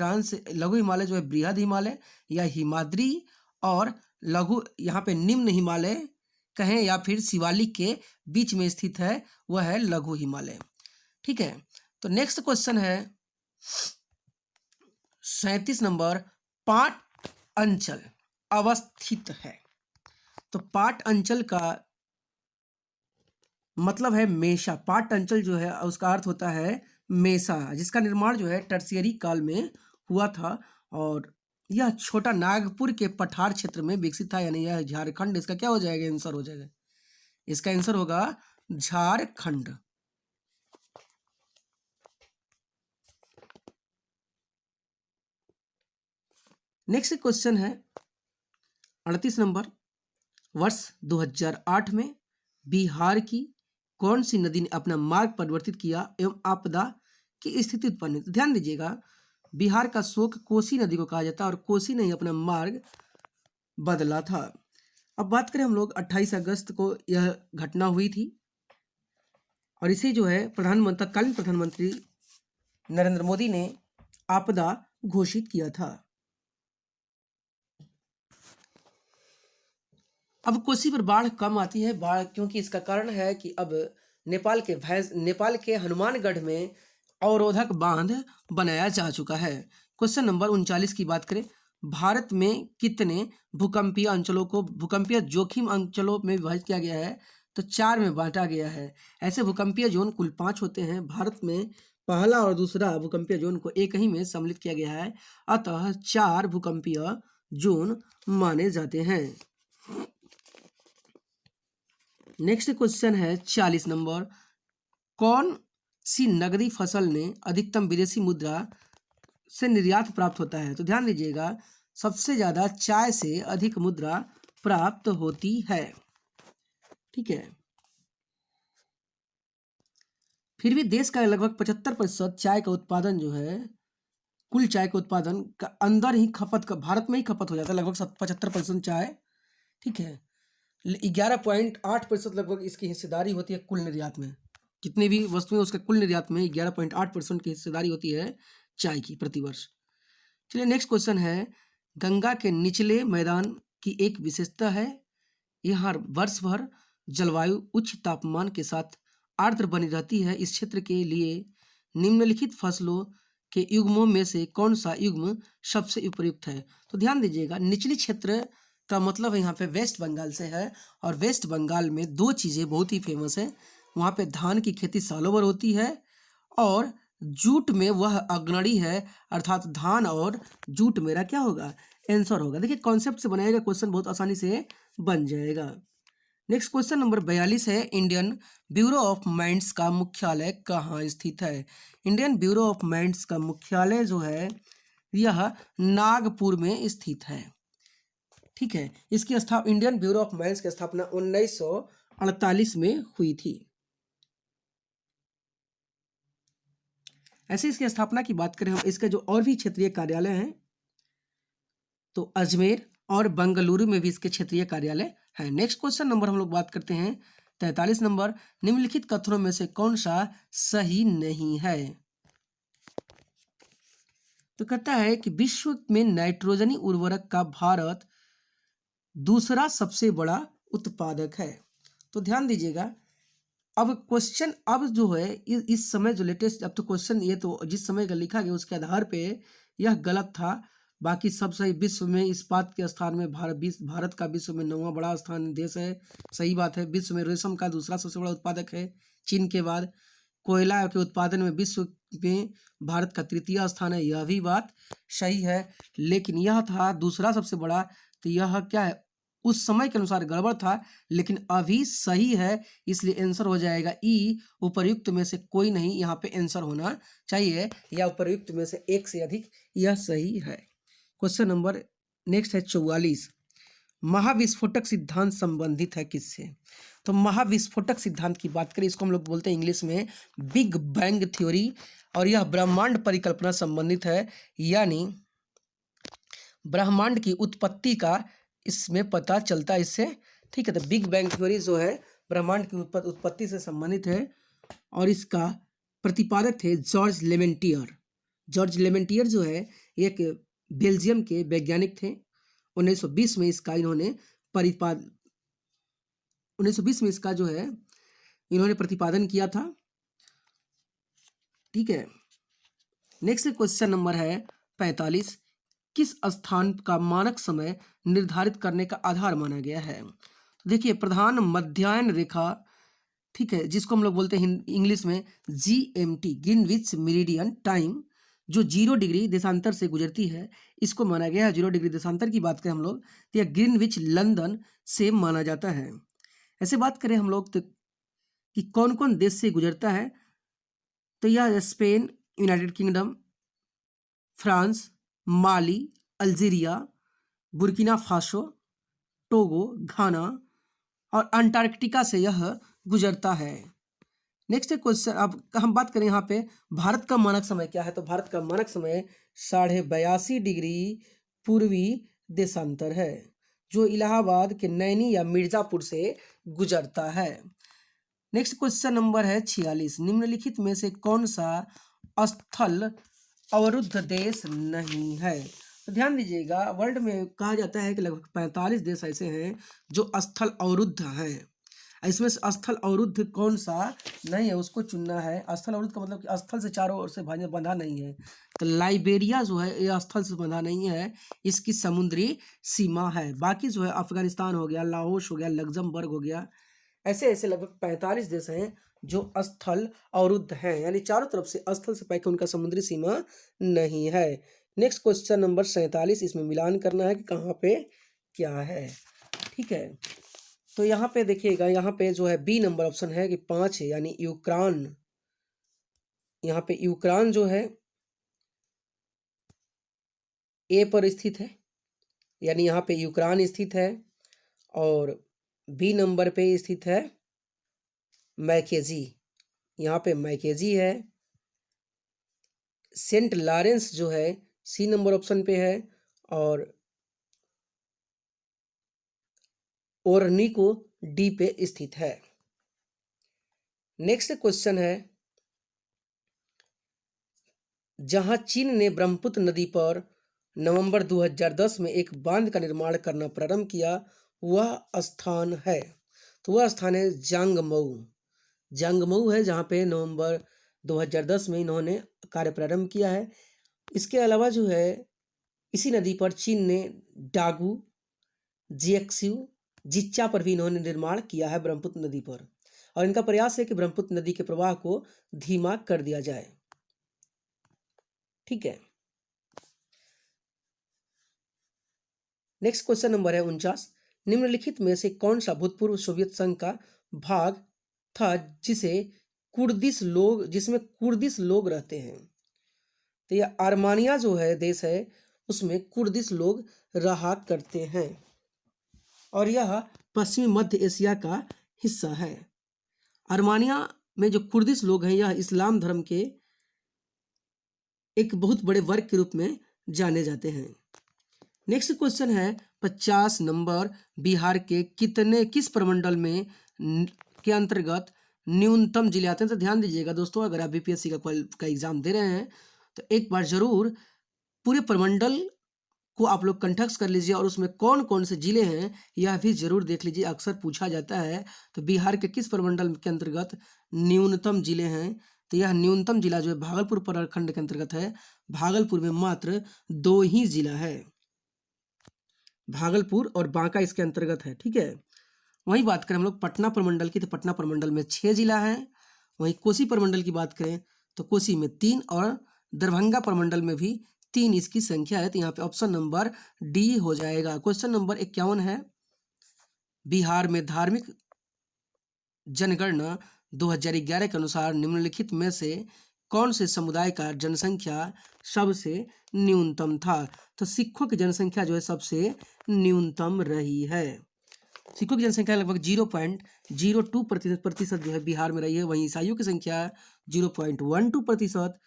लघु हिमालय जो है बृहद हिमालय या हिमाद्री, और लघु यहाँ पे निम्न हिमालय कहें या फिर शिवालिक के बीच में स्थित है, वह है लघु हिमालय। ठीक है, तो नेक्स्ट क्वेश्चन है 37 नंबर, पाट अंचल अवस्थित है। तो पाट अंचल का मतलब है मेषा। पाट अंचल जो है उसका अर्थ होता है मेषा, जिसका निर्माण जो है टर्शियरी काल में हुआ था, और यह छोटा नागपुर के पठार क्षेत्र में विकसित था, यानी यह झारखंड। इसका क्या हो जाएगा, आंसर हो जाएगा, इसका आंसर होगा झारखंड। नेक्स्ट क्वेश्चन है 38 नंबर, वर्ष 2008 में बिहार की कौन सी नदी ने अपना मार्ग परिवर्तित किया एवं आपदा की स्थिति उत्पन्न हुई? तो ध्यान दीजिएगा, बिहार का शोक कोसी नदी को कहा जाता है, और कोसी ने अपना मार्ग बदला था। अब बात करें हम लोग, 28 अगस्त को यह घटना हुई थी, और इसे जो है तत्कालीन प्रधानमंत्री नरेंद्र मोदी ने आपदा घोषित किया था। अब कोसी पर बाढ़ कम आती है, क्योंकि इसका कारण है कि अब नेपाल के हनुमानगढ़ में अवरोधक बांध बनाया जा चुका है। क्वेश्चन नंबर 39 की बात करें, भारत में कितने भूकंपीय जोखिम अंचलों में विभाजित किया गया है? तो 4 में बांटा गया है। ऐसे भूकंपीय जोन कुल 5 होते हैं। भारत में पहला और दूसरा भूकंपीय जोन को एक ही में सम्मिलित किया गया है, अतः 4 भूकंपीय जोन माने जाते हैं। नेक्स्ट क्वेश्चन है 40 नंबर, कौन सी नगदी फसल ने अधिकतम विदेशी मुद्रा से निर्यात प्राप्त होता है? तो ध्यान दीजिएगा, सबसे ज्यादा चाय से अधिक मुद्रा प्राप्त होती है। ठीक है, फिर भी देश का लगभग 75% चाय का उत्पादन जो है, कुल चाय के उत्पादन का अंदर ही भारत में ही खपत हो जाता है, लगभग 75% चाय। ठीक है, 11.8% लगभग इसकी हिस्सेदारी होती है कुल निर्यात में। जितने भी वस्तुएं उसके कुल निर्यात में 11.8% की हिस्सेदारी होती है चाय की प्रतिवर्ष। चलिए नेक्स्ट क्वेश्चन है, गंगा के निचले मैदान की एक विशेषता है, यहाँ वर्ष भर जलवायु उच्च तापमान के साथ आर्द्र बनी रहती है। इस क्षेत्र के लिए निम्नलिखित फसलों के युग्मों में से कौन सा युग्म सबसे उपयुक्त है? तो ध्यान दीजिएगा, निचली क्षेत्र का मतलब है यहाँ पे वेस्ट बंगाल से है, और वेस्ट बंगाल में 2 चीज़ें बहुत ही फेमस है। वहाँ पे धान की खेती सालों भर होती है, और जूट में वह अग्रणी है, अर्थात धान और जूट मेरा क्या होगा, आंसर होगा। देखिए कॉन्सेप्ट से बनाएगा क्वेश्चन बहुत आसानी से बन जाएगा। नेक्स्ट क्वेश्चन नंबर 42 है, इंडियन ब्यूरो ऑफ माइंस का मुख्यालय कहाँ स्थित है। इंडियन ब्यूरो ऑफ माइंस का मुख्यालय जो है यह नागपुर में स्थित है। ठीक है, इसकी इंडियन ब्यूरो ऑफ माइंस की स्थापना 1948 में हुई थी। ऐसे इसकी स्थापना की बात करें हम, इसके जो और भी क्षेत्रीय कार्यालय हैं तो अजमेर और बेंगलुरु में भी इसके क्षेत्रीय कार्यालय है। नेक्स्ट क्वेश्चन नंबर हम लोग बात करते हैं 43 नंबर, निम्नलिखित कथनों में से कौन सा सही नहीं है। तो कहता है कि विश्व में नाइट्रोजनी उर्वरक का भारत दूसरा सबसे बड़ा उत्पादक है। तो ध्यान दीजिएगा, अब क्वेश्चन अब जो है इस समय जो लेटेस्ट, अब तो क्वेश्चन ये तो जिस समय का लिखा गया उसके आधार पे यह गलत था, बाकी सब सही। विश्व में इस्पात के स्थान में भारत का विश्व में 9वां बड़ा स्थान देश है, सही बात है। विश्व में रेशम का दूसरा सबसे बड़ा उत्पादक है चीन के बाद। कोयला के उत्पादन में विश्व में भारत का तृतीय स्थान है, यह भी बात सही है। लेकिन यह था दूसरा सबसे बड़ा, तो यह क्या है, उस समय के अनुसार गड़बड़ था, लेकिन अभी सही है, इसलिए आंसर हो जाएगा ई। उपर्युक्त में से कोई नहीं यहाँ पे आंसर होना चाहिए, या उपर्युक्त में से एक से अधिक, यह सही है। क्वेश्चन नंबर नेक्स्ट है 44, महाविस्फोटक सिद्धांत संबंधित है किससे। तो महाविस्फोटक सिद्धांत की बात करें, इसको हम लोग बोलते हैं इंग्लिश में बिग बैंग थ्योरी, और यह ब्रह्मांड परिकल्पना संबंधित है, यानी ब्रह्मांड की उत्पत्ति का इसमें पता चलता है इससे। ठीक है, तो बिग बैंग थ्योरी जो है ब्रह्मांड की उत्पत्ति से संबंधित है, और इसका प्रतिपादक थे जॉर्ज लेमेंटियर। जॉर्ज लेमेंटियर जो है एक बेल्जियम के वैज्ञानिक थे। 1920 में इसका इन्होंने 1920 में इसका जो है इन्होंने प्रतिपादन किया था। ठीक है, नेक्स्ट क्वेश्चन नंबर है 45, किस स्थान का मानक समय निर्धारित करने का आधार माना गया है। तो देखिए प्रधान मध्याह्न रेखा, ठीक है, जिसको हम लोग बोलते हैं इंग्लिश में GMT, ग्रीनविच मेरिडियन टाइम, जो 0 डिग्री देशांतर से गुजरती है, इसको माना गया है। 0 डिग्री देशांतर की बात करें हम लोग तो यह ग्रीनविच लंदन से माना जाता है। ऐसे बात करें हम लोग तो कि कौन कौन देश से गुजरता है, तो यह स्पेन, यूनाइटेड किंगडम, फ्रांस, माली, अल्जीरिया, बुर्किना फासो, टोगो, घाना और अंटार्कटिका से यह गुजरता है। नेक्स्ट क्वेश्चन, अब हम बात करें यहाँ पे भारत का मानक समय क्या है। तो भारत का मानक समय 82.5 डिग्री पूर्वी देशांतर है, जो इलाहाबाद के नैनी या मिर्जापुर से गुजरता है। नेक्स्ट क्वेश्चन नंबर है 46, निम्नलिखित में से कौन सा स्थल अवरुद्ध देश नहीं है। तो ध्यान दीजिएगा, वर्ल्ड में कहा जाता है कि लगभग 45 देश ऐसे हैं जो स्थल अवरुद्ध हैं। इसमें से स्थल अवरुद्ध कौन सा नहीं है उसको चुनना है। स्थल अवरुद्ध का मतलब कि स्थल से चारों ओर से बंधा नहीं है। तो लाइबेरिया जो है ये स्थल से बंधा नहीं है, इसकी समुद्री सीमा है। बाकी जो है अफगानिस्तान हो गया, लाओस हो गया, लग्जमबर्ग हो गया, ऐसे ऐसे लगभग 45 देश हैं जो स्थल अवरुद्ध हैं, यानी चारों तरफ से स्थल से पैक उनका समुद्री सीमा नहीं है। नेक्स्ट क्वेश्चन नंबर 47, इसमें मिलान करना है कि कहाँ पे क्या है। ठीक है, तो यहाँ पे देखिएगा, यहाँ पे जो है बी नंबर ऑप्शन है कि 5 है, यानी यूक्रेन। यहाँ पे यूक्रेन जो है ए पर स्थित है, यानी यहाँ पे यूक्रेन स्थित है। और बी नंबर पे स्थित है मैकेजी, यहाँ पे मैकेजी है। सेंट लॉरेंस जो है सी नंबर ऑप्शन पे है, और ओरनिको डी पे स्थित है। नेक्स्ट क्वेश्चन है, जहां चीन ने ब्रह्मपुत्र नदी पर नवंबर 2010 में एक बांध का निर्माण करना प्रारंभ किया, वह स्थान है। तो वह स्थान है जांगमऊ। जांगमऊ है जहाँ पे नवंबर 2010 में इन्होंने कार्य प्रारंभ किया है। इसके अलावा जो है इसी नदी पर चीन ने डागू, जिएक्सियो, जिच्चा पर भी इन्होंने निर्माण किया है ब्रह्मपुत्र नदी पर, और इनका प्रयास है कि ब्रह्मपुत्र नदी के प्रवाह को धीमा कर दिया जाए। ठीक है। नेक्स्ट क्वेश्चन नंबर है 49। निम्नलिखित में से कौन सा भूतपूर्व सोवियत संघ का भाग था जिसमें कुर्दिश लोग रहते हैं? तो यह आर्मानिया जो है देश है, उसमें कुर्दिश लोग रहा करते हैं और यह पश्चिमी मध्य एशिया का हिस्सा है। आर्मानिया में जो कुर्दिश लोग हैं यह इस्लाम धर्म के एक बहुत बड़े वर्ग के रूप में जाने जाते हैं। नेक्स्ट क्वेश्चन है 50 नंबर। बिहार के किस प्रमंडल में के अंतर्गत न्यूनतम जिले आते हैं? तो ध्यान दीजिएगा दोस्तों, अगर आप बीपीएससी का एग्जाम दे रहे हैं तो एक बार जरूर पूरे प्रमंडल को आप लोग कंठस्थ कर लीजिए और उसमें कौन कौन से जिले हैं यह भी जरूर देख लीजिए, अक्सर पूछा जाता है। तो बिहार के किस प्रमंडल के अंतर्गत न्यूनतम जिले हैं? तो यह न्यूनतम जिला जो है भागलपुर प्रखंड के अंतर्गत है। भागलपुर में मात्र 2 ही जिला है, भागलपुर और बांका इसके अंतर्गत है, ठीक है। वहीं बात करें हम लोग पटना प्रमंडल की, तो पटना प्रमंडल में 6 जिला है। वहीं कोसी प्रमंडल की बात करें तो कोसी में 3 और दरभंगा प्रमंडल में भी 3 इसकी संख्या है। तो यहाँ पे ऑप्शन नंबर डी हो जाएगा। क्वेश्चन नंबर 51 है। बिहार में धार्मिक जनगणना 2011 के अनुसार निम्नलिखित में से कौन से समुदाय का जनसंख्या सबसे न्यूनतम था? तो सिखों की जनसंख्या जो है सबसे न्यूनतम रही है। सिखों की जनसंख्या लगभग 0.02 प्रतिशत जो है बिहार में रही है। वहीं ईसाइयों की संख्या 0.12%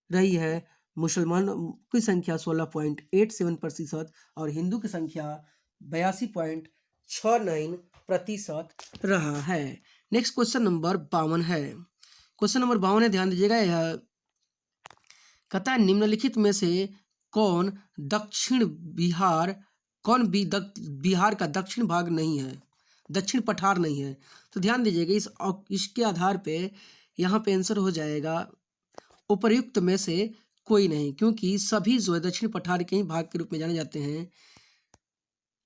रही है। मुसलमान की संख्या 16.87% और हिंदू की संख्या 82.69% रहा है। नेक्स्ट क्वेश्चन नंबर 52 है। क्वेश्चन नंबर 52 है, ध्यान दीजिएगा। यह कहता है निम्नलिखित में से कौन बिहार का दक्षिण भाग नहीं है, दक्षिण पठार नहीं है? तो ध्यान दीजिएगा, इसके आधार पे यहाँ पे आंसर हो जाएगा उपर्युक्त में से कोई नहीं, क्योंकि सभी जो है दक्षिण पठार के ही भाग के रूप में जाने जाते हैं।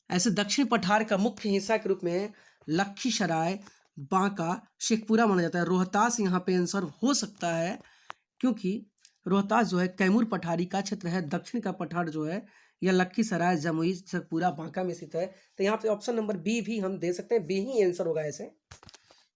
ऐसे दक्षिण पठार का मुख्य हिस्सा के रूप में लखीसराय, बांका, शेखपुरा माना जाता है। रोहतास यहाँ पे आंसर हो सकता है, क्योंकि रोहतास जो है कैमूर पठारी का क्षेत्र है। दक्षिण का पठार जो है यह लखीसराय, जमुई, शेखपुरा, बांका में स्थित है। तो यहाँ पे ऑप्शन नंबर बी भी हम दे सकते हैं, बी ही आंसर होगा ऐसे।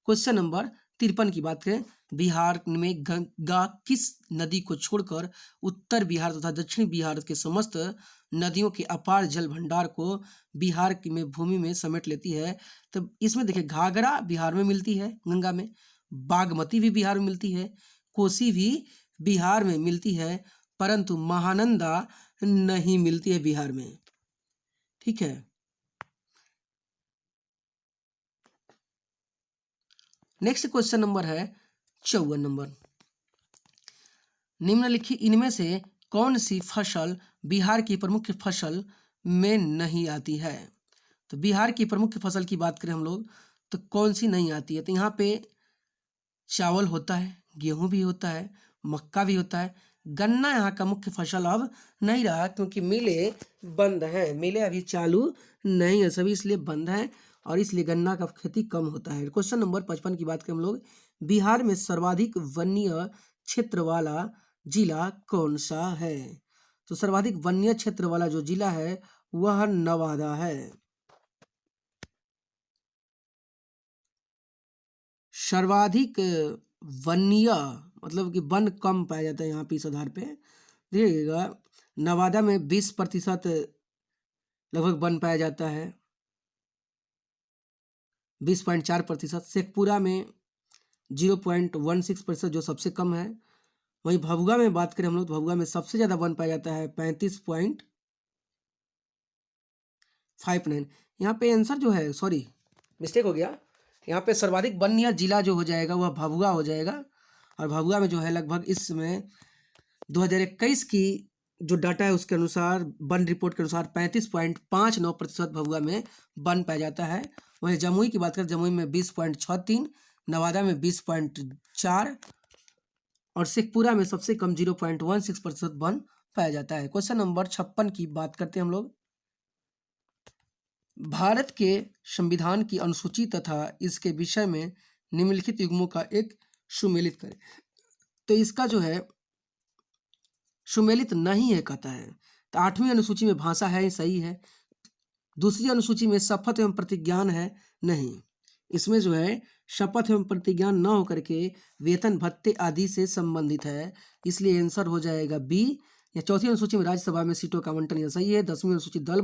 क्वेश्चन नंबर 53 की बात करें। बिहार में गंगा किस नदी को छोड़कर उत्तर बिहार तथा दक्षिण बिहार के समस्त नदियों के अपार जल भंडार को बिहार में भूमि में समेट लेती है? तो इसमें देखिए, घाघरा बिहार में मिलती है गंगा में, बागमती भी बिहार में मिलती है, कोसी भी बिहार में मिलती है, परंतु महानंदा नहीं मिलती है बिहार में, ठीक है। नेक्स्ट क्वेश्चन नंबर है 54 नंबर। निम्नलिखित इनमें से कौन सी फसल बिहार की प्रमुख फसल में नहीं आती है? तो बिहार की प्रमुख फसल की बात करें हम लोग तो कौन सी नहीं आती है? तो यहाँ पे चावल होता है, गेहूं भी होता है, मक्का भी होता है। गन्ना यहाँ का मुख्य फसल अब नहीं रहा, क्योंकि मिले बंद हैं, मिले अभी चालू नहीं है सभी, इसलिए बंद है और इसलिए गन्ना का खेती कम होता है। क्वेश्चन नंबर 55 की बात करें हम लोग। बिहार में सर्वाधिक वन्य क्षेत्र वाला जिला कौन सा है? तो सर्वाधिक वन्य क्षेत्र वाला जो जिला है वह नवादा है। सर्वाधिक वन्य मतलब कि वन कम पाया जाता है यहाँ पे, इस आधार पे देखिएगा। नवादा में 20% लगभग वन पाया जाता है, 20.4%। शेखपुरा में 0.16% जो सबसे कम है। वहीं भभुआ में बात करें हम लोग, भभुआ में सबसे ज्यादा वन पाया जाता है 35.59। यहाँ पे आंसर जो है, सॉरी मिस्टेक हो गया, यहाँ पे सर्वाधिक वन्य जिला जो हो जाएगा वह भभुआ हो जाएगा। और भभुआ में जो है लगभग इस समय 2021 की जो डाटा है उसके अनुसार, वन रिपोर्ट के अनुसार 35.59% भभुआ में वन पाया जाता है। वहीं जमुई की बात करें, जमुई में 20.63, नवादा में 20.4 और शेखपुरा में सबसे कम 0.16% वन पाया जाता है। क्वेश्चन नंबर 56 की बात करते हैं हम लोग। भारत के संविधान की अनुसूची तथा इसके विषय में निम्नलिखित युग्मों का एक सुमेलित करें। तो इसका जो है सुमेलित नहीं है कहता है। तो 8वीं अनुसूची में भाषा है, सही है। दूसरी अनुसूची में शपथ एवं प्रतिज्ञान है, नहीं। इसमें जो है शपथ एवं प्रतिज्ञान न होकर के वेतन भत्ते आदि से संबंधित है, इसलिए आंसर हो जाएगा बी। या चौथी अनुसूची में राज्यसभा में सीटों का आवंटन, यह सही है। 10वीं अनुसूची दल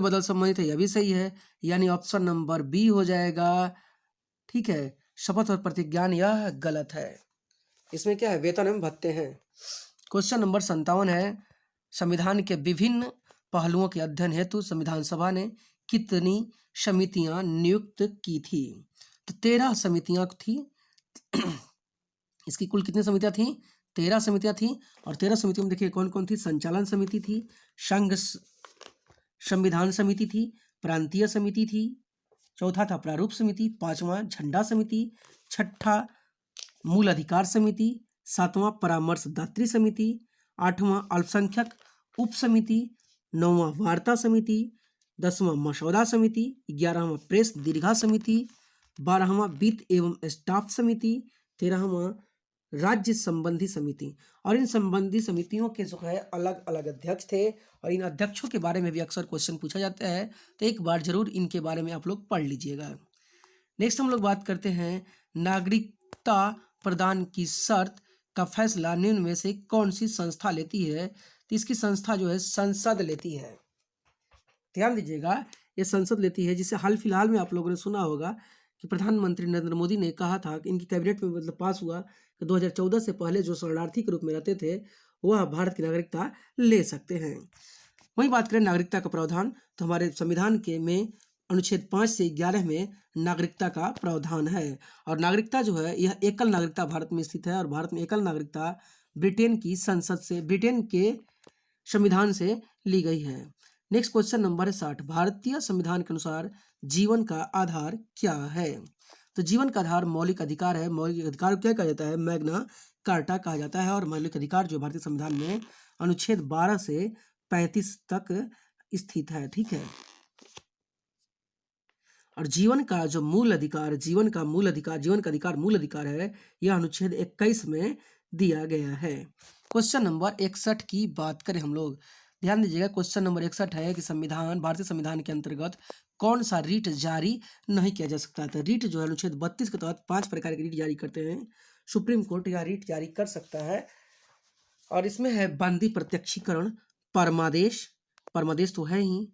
बदल संबंधित है, यह भी सही है। यानी ऑप्शन नंबर बी हो जाएगा। ठीक है, शपथ और प्रतिज्ञान यह गलत है। इसमें क्या है, वेतन एवं भत्ते हैं। क्वेश्चन नंबर 57 है, संविधान के विभिन्न पहलुओं के अध्ययन हेतु संविधान सभा ने कितनी समितियां नियुक्त की थी? तो 13 समितियां थी। इसकी कुल कितनी समितियां थी? 13 समितियां थी। और 13 समितियों में देखिए कौन कौन थी। संचालन समिति थी, संघ संविधान समिति थी, प्रांतीय समिति थी, चौथा था प्रारूप समिति, पांचवा झंडा समिति, छठा मूल अधिकार समिति, सातवां परामर्शदात्री समिति, आठवां अल्पसंख्यक उप समिति, नौवां वार्ता समिति, 10वां मसौदा समिति, 11वां प्रेस दीर्घा समिति, 12वां वित्त एवं स्टाफ समिति, 13वां राज्य संबंधी समिति। और इन संबंधी समितियों के जो है अलग अलग अध्यक्ष थे, और इन अध्यक्षों के बारे में भी अक्सर क्वेश्चन पूछा जाता है, तो एक बार जरूर इनके बारे में आप लोग पढ़ लीजिएगा। नेक्स्ट हम लोग बात करते हैं, नागरिकता प्रदान की शर्त का फैसला निम्न में से कौन सी संस्था लेती है? तो इसकी संस्था जो है संसद लेती है। ध्यान दीजिएगा, ये संसद लेती है, जिसे हाल फिलहाल में आप लोगों ने सुना होगा कि प्रधानमंत्री नरेंद्र मोदी ने कहा था कि इनकी कैबिनेट में मतलब पास हुआ कि 2014 से पहले जो शरणार्थी के रूप में रहते थे वह भारत की नागरिकता ले सकते हैं। वहीं बात करें नागरिकता का प्रावधान, तो हमारे संविधान के में अनुच्छेद 5 से 11 में नागरिकता का प्रावधान है। और नागरिकता जो है यह एकल नागरिकता भारत में स्थित है, और भारत में एकल नागरिकता ब्रिटेन की संसद से, ब्रिटेन के संविधान से ली गई है। नेक्स्ट क्वेश्चन नंबर 60, भारतीय संविधान के अनुसार जीवन का आधार क्या है? तो जीवन का आधार मौलिक अधिकार है। मौलिक अधिकार क्या कहा जाता है? मैग्ना कार्टा कहा जाता है। और मौलिक अधिकार जो भारतीय संविधान में अनुच्छेद 12 से 35 तक स्थित है। ठीक है, और जीवन का जो मूल अधिकार, जीवन का अधिकार मूल अधिकार है, यह अनुच्छेद 21 में दिया गया है। क्वेश्चन नंबर 61 की बात करें हम लोग, ध्यान दीजिएगा। क्वेश्चन नंबर 61 है कि भारतीय संविधान के अंतर्गत कौन सा रीट जारी नहीं किया जा सकता था? रीट जो है अनुच्छेद 32 के तहत 5 प्रकार के रीट जारी करते हैं। सुप्रीम कोर्ट यह रीट जारी कर सकता है, और इसमें है बंदी प्रत्यक्षीकरण, परमादेश तो है ही,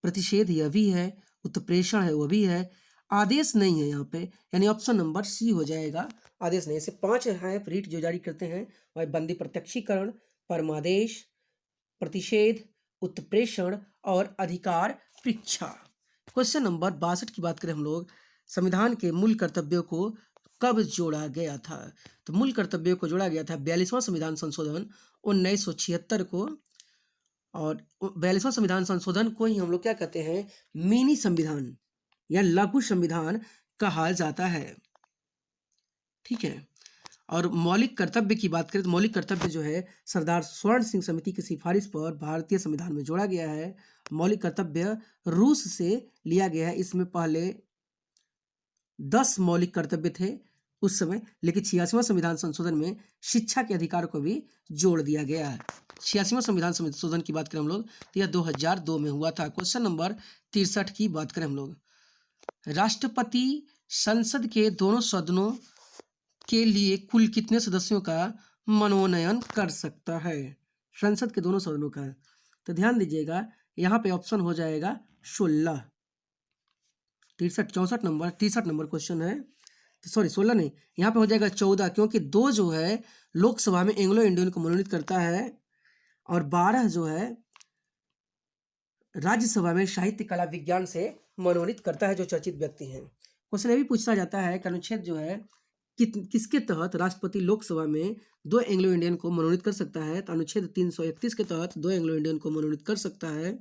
प्रतिषेध यह भी है, उत्प्रेषण है वह भी है, आदेश नहीं है यहाँ पे, यानी ऑप्शन नंबर सी हो जाएगा, आदेश नहीं। ऐसे 5 है रीट जो जारी करते हैं, वह बंदी प्रत्यक्षीकरण, परमादेश, प्रतिषेध, उत्प्रेषण और अधिकार परीक्षा। क्वेश्चन नंबर 62 की बात करें हम लोग, संविधान के मूल कर्तव्यों को कब जोड़ा गया था? तो मूल कर्तव्यों को जोड़ा गया था 42वां संविधान संशोधन 1976 को, और 42वां संविधान संशोधन को ही हम लोग क्या कहते हैं? मिनी संविधान या लघु संविधान कहा जाता है। ठीक है, और मौलिक कर्तव्य की बात करें तो मौलिक कर्तव्य जो है सरदार स्वर्ण सिंह समिति की सिफारिश पर भारतीय संविधान में जोड़ा गया है। मौलिक कर्तव्य रूस से लिया गया है। इसमें पहले 10 मौलिक कर्तव्य थे उस समय, लेकिन 86वां संविधान संशोधन में शिक्षा के अधिकार को भी जोड़ दिया गया है। 86वां संविधान संशोधन की बात करें हम लोग तो यह 2002 में हुआ था। क्वेश्चन नंबर 63 की बात करें हम लोग, राष्ट्रपति संसद के दोनों सदनों के लिए कुल कितने सदस्यों का मनोनयन कर सकता है? संसद के दोनों सदनों का, तो ध्यान दीजिएगा यहाँ पे ऑप्शन हो जाएगा 16। 63 नंबर क्वेश्चन है, तो सॉरी 16 नहीं, यहाँ पे हो जाएगा 14, क्योंकि 2 जो है लोकसभा में एंग्लो इंडियन को मनोनीत करता है, और 12 जो है राज्यसभा में साहित्य कला विज्ञान से मनोनीत करता है जो चर्चित व्यक्ति हैं। क्वेश्चन ये भी पूछा जाता है कि अनुच्छेद जो है किसके तहत राष्ट्रपति लोकसभा में 2 एंग्लो इंडियन को मनोनीत कर सकता है? तो अनुच्छेद 331 के तहत 2 एंग्लो इंडियन को मनोनीत कर सकता है।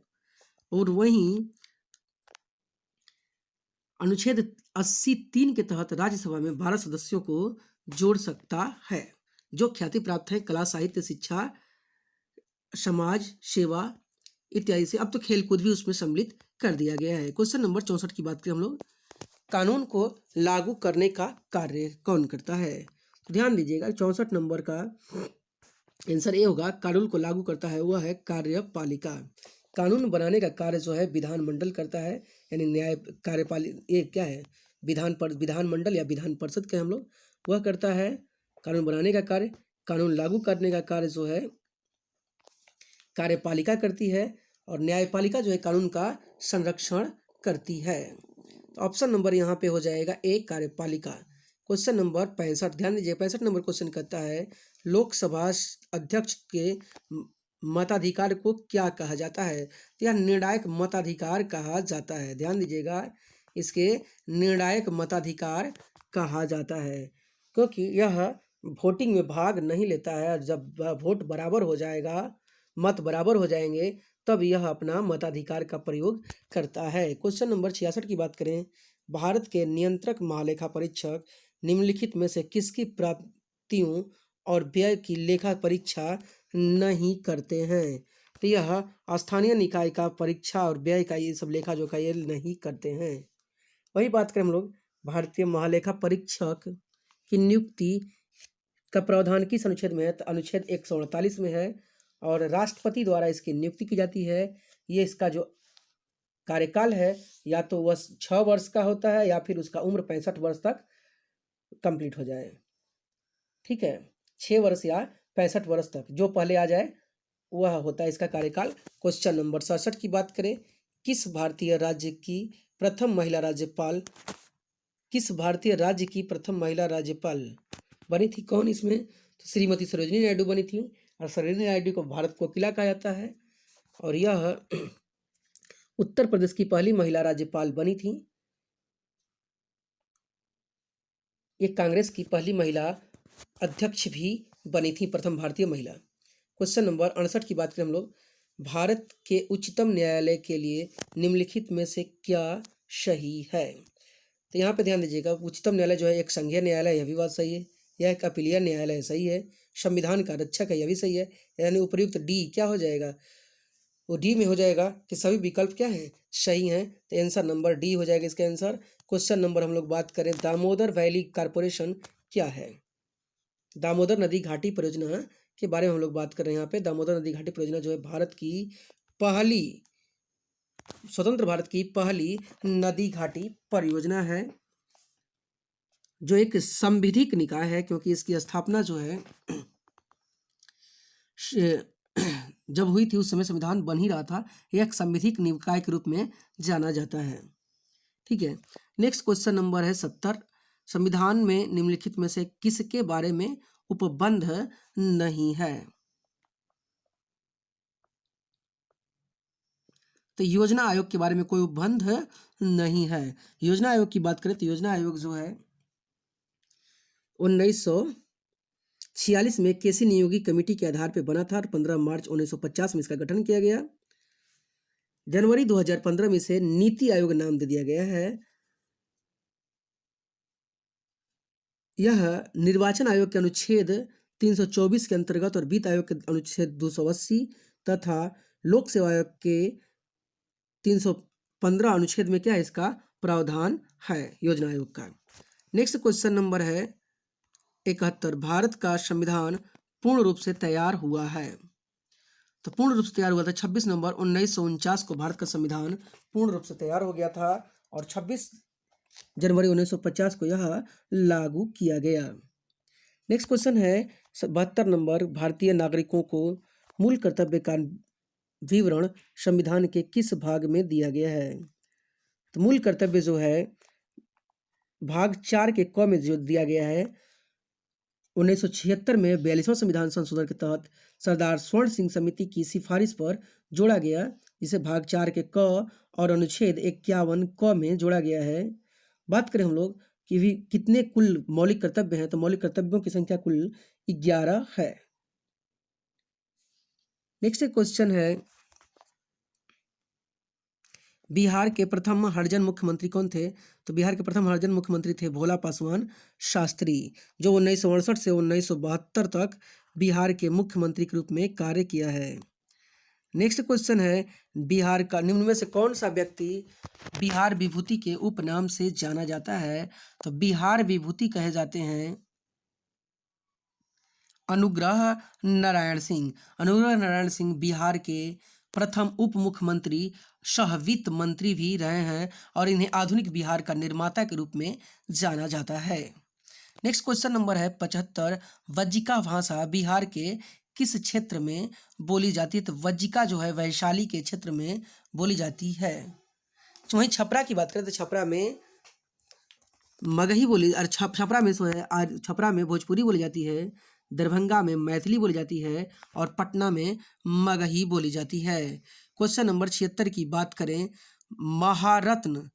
और वहीं अनुच्छेद 83 के तहत राज्यसभा में 12 सदस्यों को जोड़ सकता है जो ख्याति प्राप्त है कला, साहित्य, शिक्षा, समाज सेवा इत्यादि से। अब तो खेलकूद भी उसमें सम्मिलित कर दिया गया है। क्वेश्चन नंबर 64 की बात करें हम लोग, कानून को लागू करने का कार्य कौन करता है? ध्यान दीजिएगा 64 नंबर का आंसर ए होगा, कानून को लागू करता है वह है कार्यपालिका। कानून बनाने का कार्य जो है विधानमंडल करता है, यानी न्याय ये क्या है, विधानमंडल या विधान परिषद के हम लोग, वह करता है कानून बनाने का कार्य। कानून लागू करने का कार्य जो है कार्यपालिका करती है, और न्यायपालिका जो है कानून का संरक्षण करती है। तो ऑप्शन नंबर यहाँ पे हो जाएगा ए, कार्यपालिका। क्वेश्चन नंबर 65, ध्यान दीजिए 65 नंबर क्वेश्चन कहता है, लोकसभा अध्यक्ष के मताधिकार को क्या कहा जाता है? तो यह निर्णायक मताधिकार कहा जाता है। ध्यान दीजिएगा, इसके निर्णायक मताधिकार कहा जाता है, क्योंकि यह वोटिंग में भाग नहीं लेता है। जब वोट बराबर हो जाएगा, मत बराबर हो जाएंगे, तब यह अपना मताधिकार का प्रयोग करता है। क्वेश्चन नंबर 66 की बात करें, भारत के नियंत्रक महालेखा परीक्षक निम्नलिखित में से किसकी प्राप्तियों और व्यय की लेखा परीक्षा नहीं करते हैं? तो यह स्थानीय निकाय का परीक्षा और व्यय का ये सब लेखा जोखा ये नहीं करते हैं। वही बात करें हम लोग, भारतीय महालेखा परीक्षक की नियुक्ति का प्रावधान किस अनुच्छेद में है? तो अनुच्छेद 148 में है, और राष्ट्रपति द्वारा इसकी नियुक्ति की जाती है। ये इसका जो कार्यकाल है या तो वह 6 वर्ष का होता है, या फिर उसका उम्र 65 वर्ष तक कंप्लीट हो जाए। ठीक है, 6 वर्ष या 65 वर्ष तक, जो पहले आ जाए वह होता है इसका कार्यकाल। क्वेश्चन नंबर 67 की बात करें, किस भारतीय राज्य की प्रथम महिला राज्यपाल बनी थी? कौन इसमें? तो श्रीमती सरोजिनी नायडू बनी थी, और सरोजिनी नायडू को भारत कोकिला कहा जाता है, और यह उत्तर प्रदेश की पहली महिला राज्यपाल बनी थी। ये कांग्रेस की पहली महिला अध्यक्ष भी बनी थी, प्रथम भारतीय महिला। क्वेश्चन नंबर 68 की बात करें हम लोग, भारत के उच्चतम न्यायालय के लिए निम्नलिखित में से क्या सही है? तो यहाँ पे ध्यान दीजिएगा, उच्चतम न्यायालय जो है एक संघीय न्यायालय है, यह भी बात सही है। यह एक अपीलीय न्यायालय है, सही है। संविधान का रक्षक है, यह भी सही है। यानी उपयुक्त डी क्या हो जाएगा? वो डी में हो जाएगा कि सभी विकल्प क्या हैं? सही हैं। तो आंसर नंबर डी हो जाएगा इसका आंसर। क्वेश्चन नंबर हम लोग बात करें, दामोदर वैली कॉरपोरेशन क्या है? दामोदर नदी घाटी परियोजना के बारे में हम लोग बात कर रहे हैं यहाँ पे। दामोदर नदी घाटी परियोजना जो है स्वतंत्र भारत की पहली नदी घाटी परियोजना है, जो एक संविधिक निकाय है, क्योंकि इसकी स्थापना जो है जब हुई थी उस समय संविधान बन ही रहा था। यह एक संविधिक निकाय के रूप में जाना जाता है। ठीक है, नेक्स्ट क्वेश्चन नंबर है 70, संविधान में निम्नलिखित में से किसके बारे में उपबंध नहीं है? तो योजना आयोग के बारे में कोई उपबंध नहीं है। योजना आयोग की बात करें तो योजना आयोग जो है 1946 में केसी नियोगी कमेटी के आधार पर बना था, और 15 मार्च 1950 में इसका गठन किया गया। जनवरी 2015 में इसे नीति आयोग नाम दे दिया गया है। यह निर्वाचन आयोग के अनुच्छेद 324 के अंतर्गत और वित्त आयोग के अनुच्छेद 280 तथा लोक सेवा आयोग के 315 अनुच्छेद में क्या है, इसका प्रावधान है योजना आयोग का। नेक्स्ट क्वेश्चन नंबर है 71, भारत का संविधान पूर्ण रूप से तैयार हुआ है? तो पूर्ण रूप से तैयार हुआ था 26 नवंबर 1949 को भारत का संविधान पूर्ण रूप से तैयार हो गया था, और 26 जनवरी 1950 को यह लागू किया गया। नेक्स्ट क्वेश्चन है 72 नंबर, भारतीय नागरिकों को मूल कर्तव्य का विवरण संविधान के किस भाग में दिया गया है? तो मूल कर्तव्य जो है भाग 4 के क में जो दिया गया है, 1976 में 42वां संविधान संशोधन के तहत सरदार स्वर्ण सिंह समिति की सिफारिश पर जोड़ा गया, जिसे भाग 4 के क और अनुच्छेद 51 क में जोड़ा गया है। बात करें हम लोग कि भी कितने कुल मौलिक कर्तव्य हैं, तो मौलिक कर्तव्यों की संख्या कुल 11 है। नेक्स्ट क्वेश्चन है, बिहार के प्रथम हरिजन मुख्यमंत्री कौन थे? तो बिहार के प्रथम हरिजन मुख्यमंत्री थे भोला पासवान शास्त्री, जो 1968 से 1972 तक बिहार के मुख्यमंत्री के रूप में कार्य किया है। नेक्स्ट क्वेश्चन है, बिहार का निम्न में से कौन सा व्यक्ति बिहार विभूति के उपनाम से जाना जाता है? तो बिहार विभूति कहे जाते हैं अनुग्रह नारायण सिंह। अनुग्रह नारायण सिंह बिहार के प्रथम उप मुख्यमंत्री सह वित्त मंत्री भी रहे हैं और इन्हें आधुनिक बिहार का निर्माता के रूप में जाना जाता है। नेक्स्ट क्वेश्चन नंबर है 75। वज्जिका भाषा बिहार के किस क्षेत्र में बोली जाती है? तो वज्जिका जो है वैशाली के क्षेत्र में बोली जाती है। तो वहीं छपरा की बात करें तो छपरा में मगही बोली और छपरा में सो है छपरा में भोजपुरी बोली जाती है, दरभंगा में मैथिली बोली जाती है और पटना में मगही बोली जाती है। क्वेश्चन नंबर 76 की बात करें, महारत्न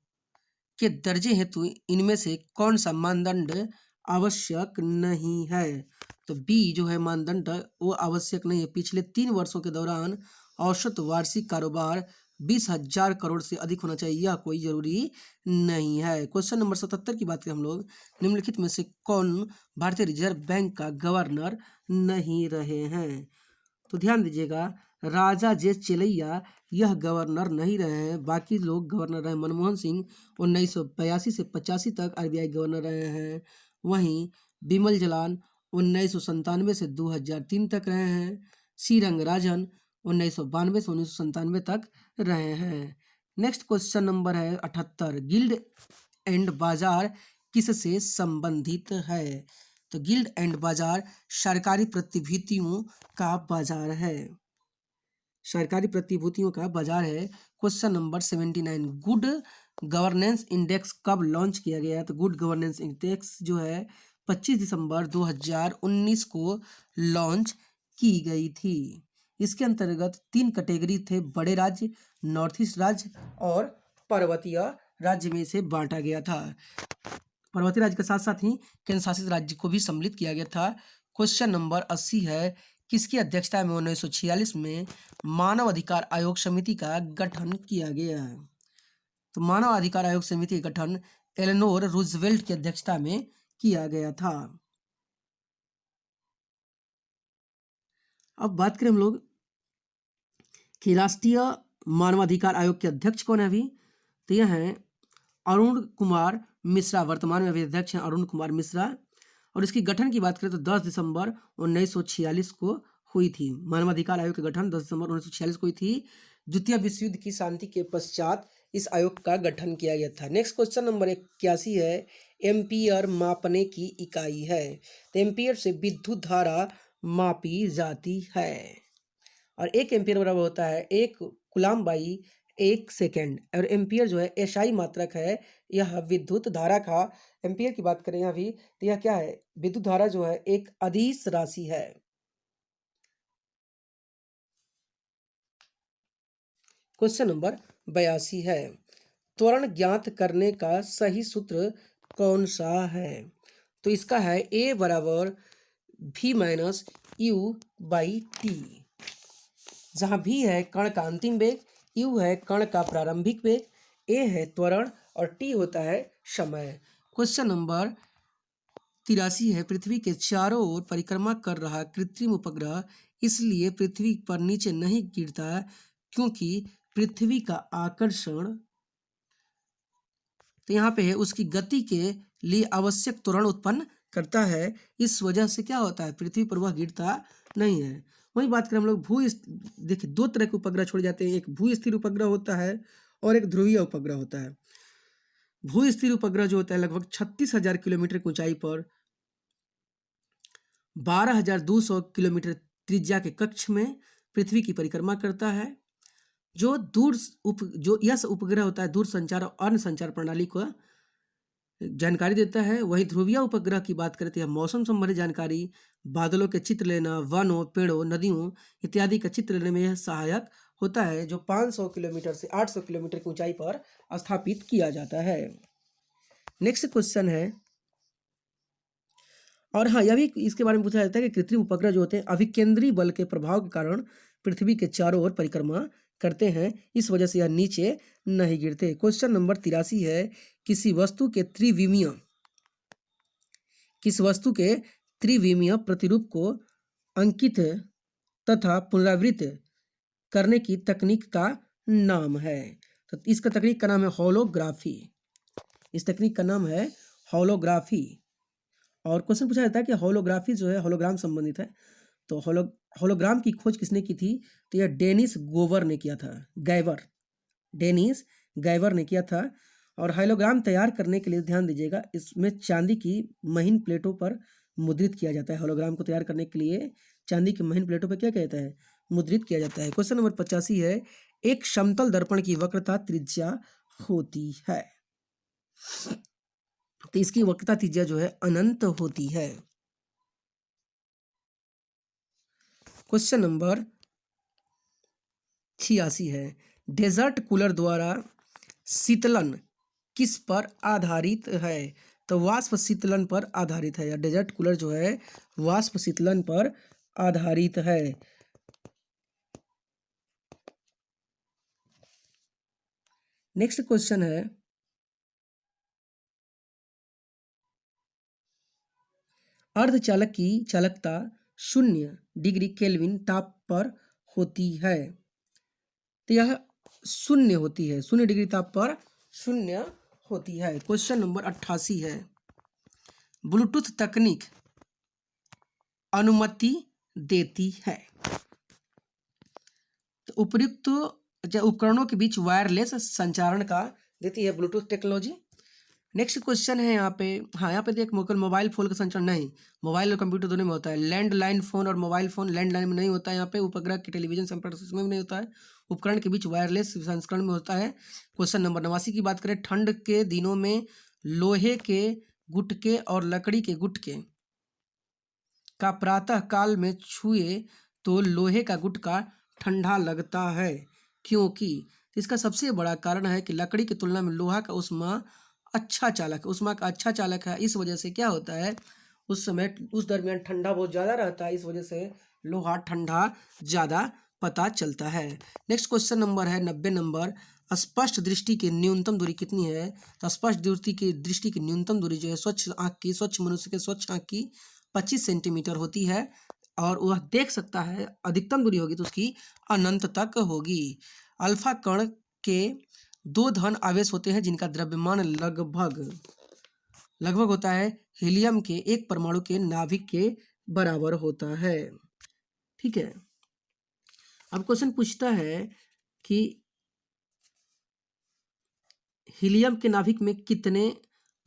के दर्जे हेतु इनमें से कौन सा मानदंड आवश्यक नहीं है? तो बी जो है मानदंड वो आवश्यक नहीं है। पिछले 3 वर्षों के दौरान औसत वार्षिक कारोबार 20,000 करोड़ से अधिक होना चाहिए, यह कोई जरूरी नहीं है। क्वेश्चन नंबर 77 की बात करें हम लोग, निम्नलिखित में से कौन भारतीय रिजर्व बैंक का गवर्नर नहीं रहे हैं? तो ध्यान दीजिएगा, राजा जे चेलैया यह गवर्नर नहीं रहे हैं, बाकी लोग गवर्नर रहे। मनमोहन सिंह 1982 से 85 तक आरबीआई गवर्नर रहे हैं। वहीं बिमल जलान 1997 से 2003 तक रहे हैं। सी रंगराजन 1992 से 1997 तक रहे हैं। नेक्स्ट क्वेश्चन नंबर है 78। गिल्ड एंड बाजार किससे संबंधित है? तो गिल्ड एंड बाजार सरकारी प्रतिभूतियों का बाजार है, सरकारी प्रतिभूतियों का बाजार है। Question number 79। Good governance index कब लॉन्च किया गया? तो गुड गवर्नेंस इंडेक्स जो है 25 दिसंबर 2019 को लॉन्च की गई थी। इसके अंतर्गत 3 कैटेगरी थे, बड़े राज्य, नॉर्थ ईस्ट राज्य और पर्वतीय राज्य में इसे बांटा गया था। पर्वतीय राज्य के साथ साथ ही केंद्र शासित राज्य को भी सम्मिलित किया गया था। क्वेश्चन नंबर 80 है, किसकी अध्यक्षता में 1946 में मानव अधिकार आयोग समिति का गठन किया गया? तो मानव अधिकार आयोग समिति का गठन एलेनोर रूजवेल्ट की अध्यक्षता में किया गया था। अब बात करें हम लोग कि राष्ट्रीय मानवाधिकार आयोग के अध्यक्ष कौन है अभी? तो यह है अरुण कुमार मिश्रा, वर्तमान में अभी अध्यक्ष हैं अरुण कुमार मिश्रा। और इसकी गठन की बात करें तो 10 दिसंबर 1946 को हुई थी। मानवाधिकार आयोग का गठन 10 दिसंबर 1946 को हुई थी। द्वितीय विश्व युद्ध की शांति के पश्चात इस आयोग का गठन किया गया था। नेक्स्ट क्वेश्चन नंबर 81 है, एम्पियर मापने की इकाई है। तो एम्पियर से विद्युत धारा मापी जाती है और 1 एम्पियर बराबर होता है 1 कूलम बाई 1 सेकेंड। और एम्पियर जो है एसआई मात्रक है, यह विद्युत धारा का। एम्पियर की बात करें अभी तो यह क्या है? विद्युत धारा जो है एक अदिश राशि है। क्वेश्चन नंबर 82 है, त्वरण ज्ञात करने का सही सूत्र कौन सा है? तो इसका है ए बराबर v minus you by T, जहां v है कण का अंतिम वेग, u है कण का प्रारंभिक वेग, a है त्वरण और t होता है समय। क्वेश्चन नंबर 83 है, पृथ्वी के चारों ओर परिक्रमा कर रहा कृत्रिम उपग्रह इसलिए पृथ्वी पर नीचे नहीं गिरता क्योंकि पृथ्वी का आकर्षण, तो यहाँ पे है उसकी गति के लिए आवश्यक त्वरण उत्पन्न करता है। इस वजह से क्या होता है? पृथ्वी पर वह गिरता नहीं है। वही बात करें हम लोग देखिए 2 तरह के उपग्रह छोड़े जाते हैं, एक भू स्थिर उपग्रह होता है और एक ध्रुवीय उपग्रह होता है। भू स्थिर उपग्रह जो होता है लगभग 36,000 किलोमीटर की ऊंचाई पर 12,200 किलोमीटर त्रिज्या के कक्ष में पृथ्वी की परिक्रमा करता है। जो यह उपग्रह होता है दूर संचार और अन्य संचार प्रणाली को जानकारी देता है। वही ध्रुवीय उपग्रह की बात करते हैं, मौसम संबंधी जानकारी, बादलों के चित्र लेना, वनों, पेड़ों, नदियों इत्यादि का चित्र लेने में यह सहायक होता है, जो 500 किलोमीटर से 800 किलोमीटर की ऊंचाई पर स्थापित किया जाता है। नेक्स्ट क्वेश्चन है, और हाँ यह भी इसके बारे में पूछा जाता है कि कृत्रिम उपग्रह जो होते हैं अभिकेंद्री बल के प्रभाव के कारण पृथ्वी के चारों ओर परिक्रमा करते हैं, इस वजह से यह नीचे नहीं गिरते। क्वेश्चन नंबर 83 है, किस वस्तु के त्रिविमीय प्रतिरूप को अंकित तथा पुनरावृत्त करने की तकनीक का नाम है? तो इसका तकनीक का नाम है होलोग्राफी। इस तकनीक का नाम है होलोग्राफी। और क्वेश्चन पूछा जाता है कि होलोग्राफी जो है होलोग्राम संबंधित है, तो होलोग्राम की खोज किसने की थी? तो यह डेनिस गोवर ने किया था, गैवर, डेनिस गैवर ने किया था। और होलोग्राम तैयार करने के लिए ध्यान दीजिएगा, इसमें चांदी की महीन प्लेटों पर मुद्रित किया जाता है। होलोग्राम को तैयार करने के लिए चांदी की महीन प्लेटों पर क्या कहता है? मुद्रित किया जाता है। क्वेश्चन नंबर 85 है, एक समतल दर्पण की वक्रता त्रिज्या होती है, तो इसकी वक्रता त्रिज्या जो है अनंत होती है। क्वेश्चन नंबर 86 है, डेजर्ट कूलर द्वारा शीतलन किस पर आधारित है? तो वाष्प शीतलन पर आधारित है, या डेजर्ट कूलर जो है वाष्प शीतलन पर आधारित है। नेक्स्ट क्वेश्चन है, अर्धचालक की चालकता 0 डिग्री केल्विन ताप पर होती है, तो यह 0 होती है, 0 डिग्री ताप पर 0 होती है। क्वेश्चन नंबर 88 है, ब्लूटूथ तकनीक अनुमति देती है, तो उपयुक्त उपकरणों के बीच वायरलेस संचारण का देती है ब्लूटूथ टेक्नोलॉजी। नेक्स्ट क्वेश्चन है यहाँ पे, हाँ यहाँ पे देख, मोबाइल फोन का संचारण नहीं, मोबाइल और कंप्यूटर दोनों में होता है। लैंडलाइन फोन और मोबाइल फोन, लैंडलाइन में नहीं होता है, यहाँ पे उपग्रह के टेलीविजन संपर्क में नहीं होता है, उपकरण के बीच वायरलेस संस्करण में होता है। क्वेश्चन नंबर 89 की बात करें, ठंड के दिनों में लोहे के गुटके और लकड़ी के गुटके का प्रातः काल में छुए तो लोहे का गुटका ठंडा लगता है, क्योंकि इसका सबसे बड़ा कारण है कि लकड़ी की तुलना में लोहा का ऊष्मा अच्छा चालक, ऊष्मा का अच्छा चालक है। इस वजह से क्या होता है, उस समय उस दरमियान ठंडा बहुत ज़्यादा रहता है, इस वजह से लोहा ठंडा ज़्यादा पता चलता है। नेक्स्ट क्वेश्चन नंबर है 90 नंबर, स्पष्ट दृष्टि की न्यूनतम दूरी कितनी है? तो स्पष्ट दृष्टि की न्यूनतम दूरी जो है स्वच्छ मनुष्य के स्वच्छ आँख की 25 सेंटीमीटर होती है, और वह देख सकता है। अधिकतम दूरी होगी तो उसकी अनंत तक होगी। अल्फा कण के 2 धन आवेश होते हैं जिनका द्रव्यमान लगभग होता है हीलियम के 1 परमाणु के नाभिक के बराबर होता है। ठीक है, अब क्वेश्चन पूछता है कि हीलियम के नाभिक में कितने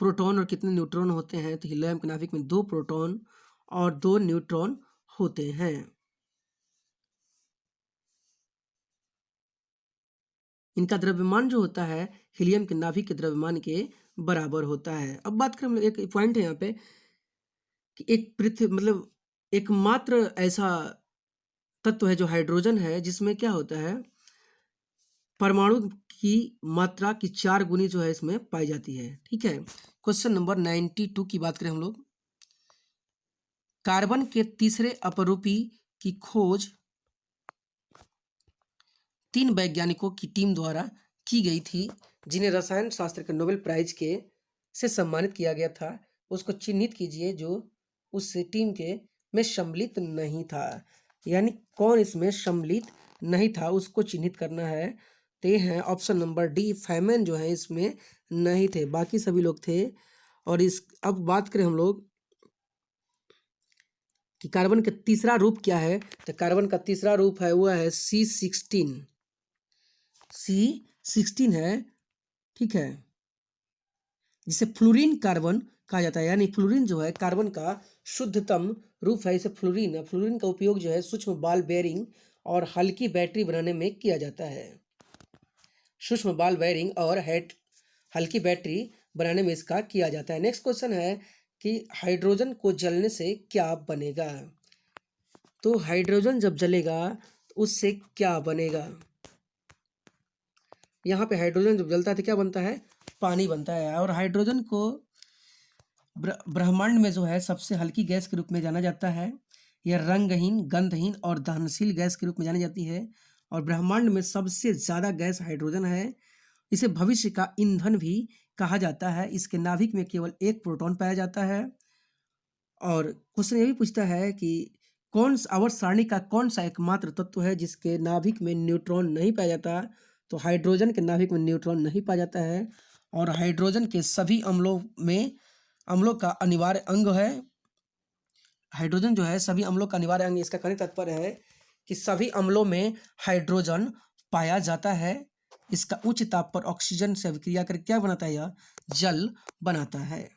प्रोटॉन और कितने न्यूट्रॉन होते हैं? तो हीलियम के नाभिक में 2 प्रोटॉन और 2 न्यूट्रॉन होते हैं। इनका द्रव्यमान जो होता है हीलियम के नाभिक के द्रव्यमान के बराबर होता है। अब बात करें हम लोग, एक पॉइंट है यहाँ पे कि एक पृथ्वी मतलब एकमात्र ऐसा तत्व है जो हाइड्रोजन है, जिसमें क्या होता है, परमाणु की मात्रा की 4 गुनी जो है इसमें पाई जाती है। ठीक है, क्वेश्चन नंबर 92 की बात करें हम लोग, कार्बन के तीसरे अपरूपी की खोज 3 वैज्ञानिकों की टीम द्वारा की गई थी, जिन्हें रसायन शास्त्र के नोबेल प्राइज के से सम्मानित किया गया था। उसको चिन्हित कीजिए जो उस टीम के में सम्मिलित नहीं था, यानी कौन इसमें सम्मिलित नहीं था उसको चिन्हित करना है। तो ये है ऑप्शन नंबर डी, फैमन जो है इसमें नहीं थे, बाकी सभी लोग थे। और इस अब बात करें हम लोग कि कार्बन का तीसरा रूप क्या है, तो कार्बन का तीसरा रूप है वह है C16 है। ठीक है, जिसे फ्लोरीन कार्बन कहा जाता है, यानी फ्लोरीन जो है कार्बन का शुद्धतम रूप है। इसे फ्लोरीन का उपयोग जो है सूक्ष्म बॉल बेयरिंग और हल्की बैटरी बनाने में किया जाता है। सूक्ष्म बॉल बेयरिंग और हल्की बैटरी बनाने में इसका किया जाता है। नेक्स्ट क्वेश्चन है कि हाइड्रोजन को जलने से क्या बनेगा? तो हाइड्रोजन जब जलेगा तो उससे क्या बनेगा? यहाँ पे हाइड्रोजन जब जलता है तो क्या बनता है? पानी बनता है। और हाइड्रोजन को ब्रह्मांड में जो है सबसे हल्की गैस के रूप में जाना जाता है। यह रंगहीन, गंधहीन और दहनशील गैस के रूप में जानी जाती है, और ब्रह्मांड में सबसे ज़्यादा गैस हाइड्रोजन है। इसे भविष्य का ईंधन भी कहा जाता है। इसके नाभिक में केवल 1 प्रोटॉन पाया जाता है। और क्वेश्चन ये भी पूछता है कि आवर्त सारणी का कौन सा एकमात्र तत्व है जिसके नाभिक में न्यूट्रॉन नहीं पाया जाता? तो हाइड्रोजन के नाभिक में न्यूट्रॉन नहीं पाया जाता है, और हाइड्रोजन के सभी अम्लों में अम्लों का अनिवार्य अंग है। हाइड्रोजन जो है सभी अम्लों का अनिवार्य अंग। इसका कहने का तात्पर्य है कि सभी अम्लों में हाइड्रोजन पाया जाता है। इसका उच्च ताप पर ऑक्सीजन से अभिक्रिया करके क्या बनाता है? यह जल बनाता है।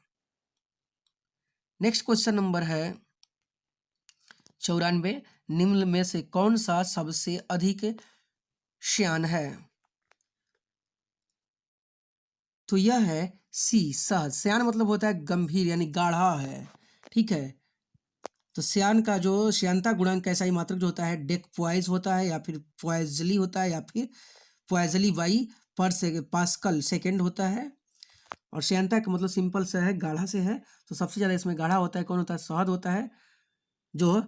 नेक्स्ट क्वेश्चन नंबर है 94। निम्न में से कौन सा सबसे अधिक श्यान है? तो यह है सी, सहज। श्यान मतलब होता है गंभीर यानी गाढ़ा है। ठीक है, तो श्यान का जो श्यानता गुणांक कैसा ही मात्रक जो होता है डेकपॉइज होता है, या फिर पॉइजली होता है, या फिर पॉइजली वाई पर से पास्कल सेकेंड होता है। और श्यानता का मतलब सिंपल से है, गाढ़ा से है। तो सबसे ज़्यादा इसमें गाढ़ा होता है कौन होता है? शहद होता है, जो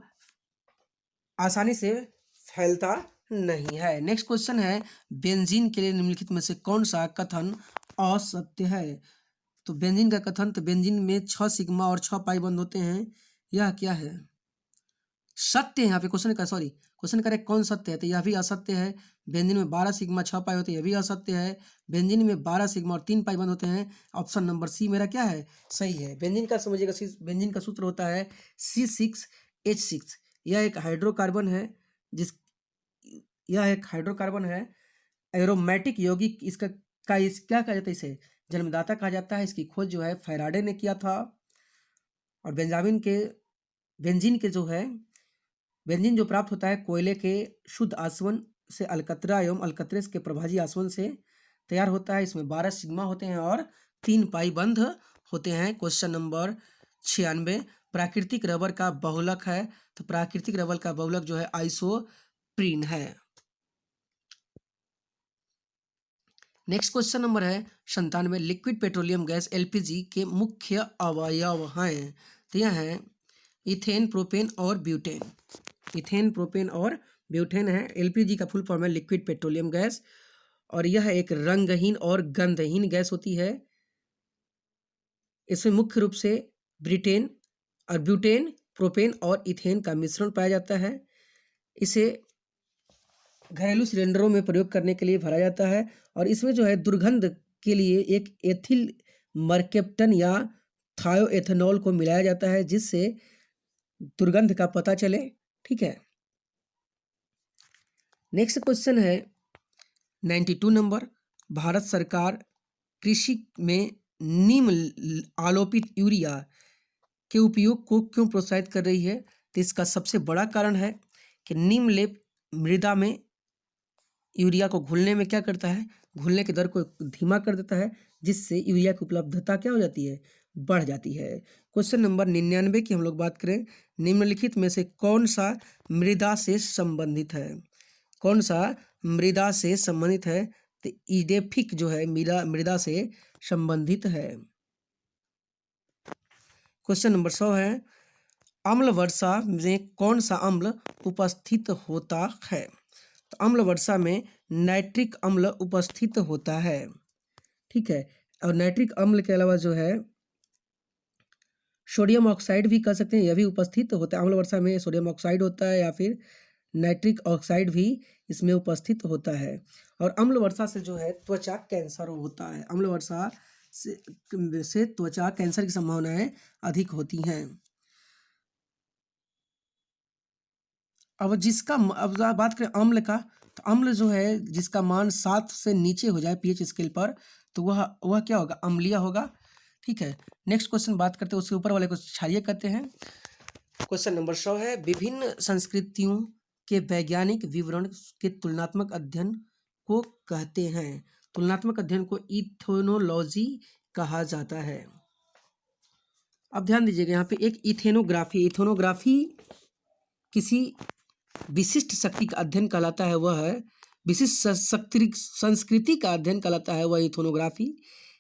आसानी से फैलता नहीं है। नेक्स्ट क्वेश्चन है बेंजीन के लिए निम्नलिखित में से कौन सा कथन असत्य है? तो बेंजीन का कथन, तो बेंजीन में 6 सिग्मा और 6 पाई बंद होते हैं। यह क्या है? सत्य है। यहाँ पे क्वेश्चन का, सॉरी, क्वेश्चन करेक्ट कौन सत्य है? तो यह भी असत्य है। बेंजीन में 12 सिग्मा 6 पाई होते हैं, यह भी असत्य है। बेंजीन में 12 सिग्मा और 3 पाई बंद होते हैं। ऑप्शन नंबर सी मेरा क्या है? सही है। बेंजीन का समझिएगा, बेंजीन का सूत्र होता है C6H6। यह एक हाइड्रोकार्बन है, जिस यह एक हाइड्रोकार्बन है एरोमेटिक यौगिक। इसका क्या कहा जाता है? इसे जन्मदाता कहा जाता है। इसकी खोज जो है फैराडे ने किया था। और बेंजीन के जो है, बेंजीन जो प्राप्त होता है कोयले के शुद्ध आसवन से अलकतरा एवं अलकतरे के प्रभाजी आसवन से तैयार होता है। इसमें 12 सिग्मा होते हैं और 3 पाई बंध होते हैं। Question number 96। प्राकृतिक रबर का बहुलक है? तो प्राकृतिक रबर का बहुलक जो है आइसोप्रीन है। नेक्स्ट क्वेश्चन नंबर है 97। लिक्विड पेट्रोलियम गैस एलपीजी के मुख्य अवयव हैं? तो यह है इथेन, प्रोपेन और ब्यूटेन। इथेन, प्रोपेन और ब्यूटेन है। एलपीजी का फुल फॉर्म है लिक्विड पेट्रोलियम गैस, और यह एक रंगहीन और गंधहीन गैस होती है। इसमें मुख्य रूप से ब्यूटेन, प्रोपेन और इथेन का मिश्रण पाया जाता है। इसे घरेलू सिलेंडरों में प्रयोग करने के लिए भरा जाता है। और इसमें जो है दुर्गंध के लिए एक एथिल मर्केप्टन या थायोएथेनॉल को मिलाया जाता है, जिससे दुर्गंध का पता चले। ठीक है, नेक्स्ट क्वेश्चन है 92 नंबर। भारत सरकार कृषि में नीम आलोपित यूरिया के उपयोग को क्यों प्रोत्साहित कर रही है? तो इसका सबसे बड़ा कारण है कि नीम लेप मृदा में यूरिया को घुलने में क्या करता है? घुलने की दर को धीमा कर देता है, जिससे यूरिया की उपलब्धता क्या हो जाती है? बढ़ जाती है। क्वेश्चन नंबर 99 की हम लोग बात करें, निम्नलिखित में से कौन सा मृदा से संबंधित है? कौन सा मृदा से संबंधित है? तो इडेफिक जो है मृदा से संबंधित है। क्वेश्चन नंबर 100 है अम्ल वर्षा में कौन सा अम्ल उपस्थित होता है? तो अम्ल वर्षा में नाइट्रिक अम्ल उपस्थित होता है। ठीक है, और नाइट्रिक अम्ल के अलावा जो है सोडियम ऑक्साइड भी कह सकते हैं, यह भी उपस्थित होता है। अम्ल वर्षा में सोडियम ऑक्साइड होता है या फिर नाइट्रिक ऑक्साइड भी इसमें उपस्थित होता है। और अम्ल वर्षा से जो है त्वचा कैंसर होता है। अम्ल वर्षा से त्वचा कैंसर की संभावनाएं अधिक होती हैं। अब बात करें अम्ल का, तो अम्ल जो है जिसका मान 7 से नीचे हो जाए पीएच स्केल पर, तो वह क्या होगा? अम्लीय होगा। ठीक है, नेक्स्ट क्वेश्चन बात करते हैं, उसके ऊपर वाले को क्षारीय कहते हैं। क्वेश्चन नंबर 100 है विभिन्न संस्कृतियों के वैज्ञानिक विवरण के तुलनात्मक अध्ययन को कहते हैं? तुलनात्मक अध्ययन को इथेनोलॉजी कहा जाता है। अब ध्यान दीजिएगा, यहाँ पे एक इथेनोग्राफी किसी विशिष्ट शक्ति का अध्ययन कहलाता है, वह है विशिष्ट संस्कृति का अध्ययन कहलाता है, वह इथेनोग्राफी।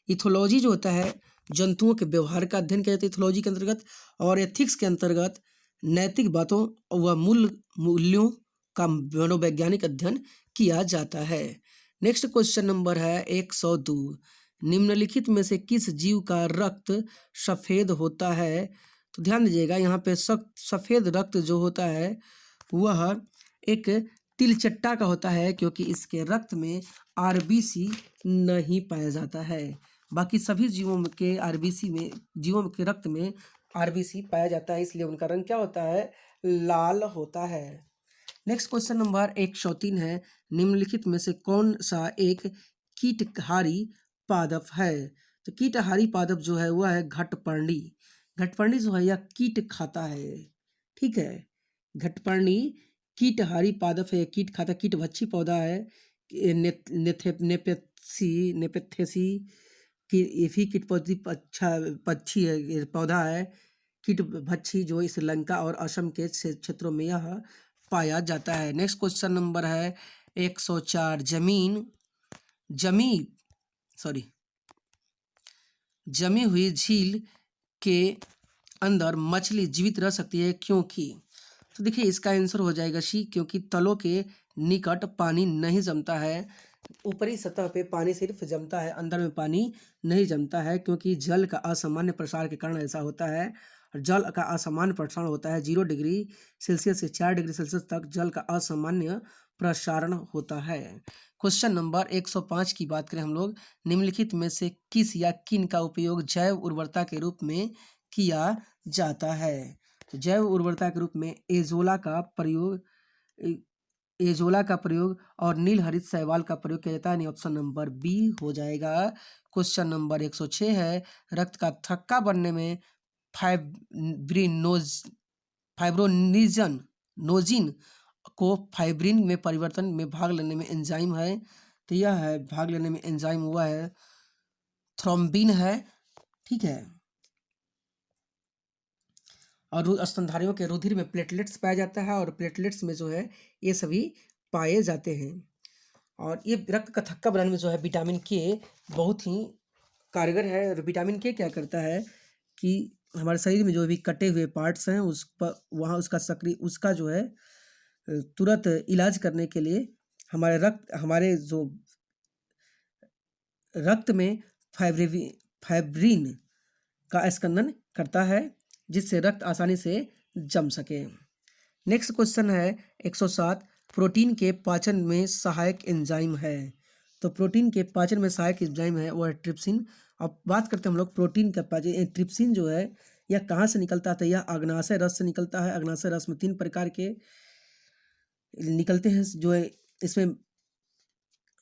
इथोलॉजी जो होता है जंतुओं के व्यवहार का अध्ययन किया जाता है इथोलॉजी के अंतर्गत। और एथिक्स के अंतर्गत नैतिक बातों व मूल्यों का मनोवैज्ञानिक अध्ययन किया जाता है। नेक्स्ट क्वेश्चन नंबर है 102। निम्नलिखित में से किस जीव का रक्त सफ़ेद होता है? तो ध्यान दीजिएगा, यहाँ पे सफ़ेद रक्त जो होता है वह एक तिलचट्टा का होता है, क्योंकि इसके रक्त में आरबीसी नहीं पाया जाता है। बाकी सभी जीवों के आरबीसी में, जीवों के रक्त में आरबीसी पाया जाता है, इसलिए उनका रंग क्या होता है, लाल होता है। नेक्स्ट क्वेश्चन नंबर 103 है, निम्नलिखित में से कौन सा एक कीटहारी पादप है। तो कीटहारी पादप जो है वह है घटपर्णी। घटपर्णी जो है यह कीट खाता है, ठीक है। घटपर्णी कीटहारी पादप है, कीट खाता, कीटभक्षी पौधा है। नेपेथेसी की एफी कीटपक्षी अच्छा पक्षी है, ये पौधा है कीटभक्षी जो श्रीलंका और असम के क्षेत्रों में यह पाया जाता है। नेक्स्ट क्वेश्चन नंबर है 104, जमी हुई झील के अंदर मछली जीवित रह सकती है क्योंकि, तो देखिए इसका आंसर हो जाएगा सी, क्योंकि तलों के निकट पानी नहीं जमता है। ऊपरी सतह पे पानी सिर्फ जमता है, अंदर में पानी नहीं जमता है, क्योंकि जल का असामान्य प्रसार के कारण ऐसा होता है। और जल का असामान्य प्रसारण होता है 0 डिग्री सेल्सियस से 4 डिग्री सेल्सियस तक जल का असामान्य प्रसारण होता है। क्वेश्चन नंबर 105 की बात करें हम लोग, निम्नलिखित में से किस या किन का उपयोग जैव उर्वरता के रूप में किया जाता है। तो जैव उर्वरता के रूप में एजोला का प्रयोग और नील हरित शैवाल का प्रयोग किया जाता है, यानी ऑप्शन नंबर बी हो जाएगा। क्वेश्चन नंबर 106 है, रक्त का थक्का बनने में फाइब्रोनिजन को फाइब्रिन में परिवर्तन में भाग लेने में एंजाइम है, तो यह है भाग लेने में एंजाइम हुआ है थ्रोम्बिन है, ठीक है। और स्तनधारियों के रुधिर में प्लेटलेट्स पाया जाता है, और प्लेटलेट्स में जो है ये सभी पाए जाते हैं। और ये रक्त का थक्का बनाने में जो है विटामिन के बहुत ही कारगर है। और विटामिन के क्या करता है कि हमारे शरीर में जो भी कटे हुए पार्ट्स हैं उस पर वहाँ उसका जो है तुरंत इलाज करने के लिए हमारे जो रक्त में फाइब्रिन का स्कंदन करता है, जिससे रक्त आसानी से जम सके। नेक्स्ट क्वेश्चन है 107, प्रोटीन के पाचन में सहायक एंजाइम है। तो प्रोटीन के पाचन में सहायक एंजाइम है वो है ट्रिप्सिन। अब बात करते हैं हम लोग प्रोटीन का पाचन। ट्रिप्सिन जो है यह कहाँ से निकलता है, तो यह अग्नाशय रस से निकलता है। अग्नाशय रस में 3 प्रकार के निकलते हैं, जो है इसमें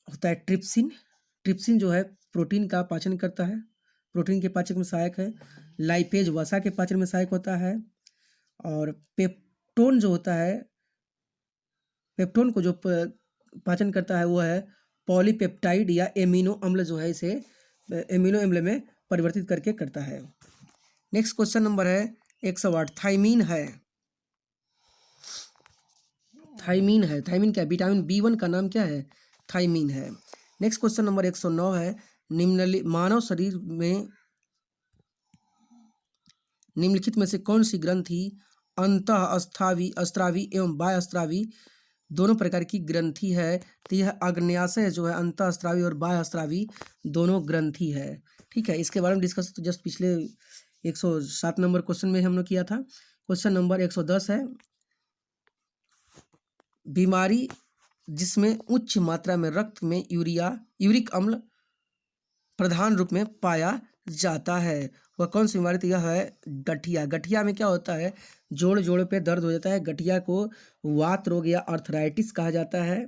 होता है ट्रिप्सिन जो है प्रोटीन का पाचन करता है, प्रोटीन के पाचन में सहायक है। लाइपेज वसा के पाचन में सहायक होता है। और पेप्टोन जो होता है, पेप्टोन को जो पाचन करता है वो है पॉलीपेप्टाइड या एमिनो अम्ल, जो है इसे एमिनो अम्ल में परिवर्तित करके करता है। नेक्स्ट क्वेश्चन नंबर है 108, थाइमीन क्या, विटामिन B1 का नाम क्या है, थाइमीन है। नेक्स्ट क्वेश्चन नंबर 109 है, मानव शरीर में निम्नलिखित में से कौन सी ग्रंथि अंतःस्रावी एवं बाह्यस्रावी दोनों प्रकार की ग्रंथि है। तो यह आग्नेयाशय जो है अंतःस्रावी और बाह्यस्रावी दोनों ग्रंथि है, ठीक है। इसके बारे में डिस्कस तो जस्ट पिछले 107 नंबर क्वेश्चन में हमने किया था। क्वेश्चन नंबर 110 है, बीमारी जिसमें उच्च मात्रा में रक्त में यूरिक अम्ल प्रधान रूप में पाया जाता है, वह कौन सी बीमारी, तो यह है गठिया। गठिया में क्या होता है, जोड़ पे दर्द हो जाता है। गठिया को वात रोग या अर्थराइटिस कहा जाता है,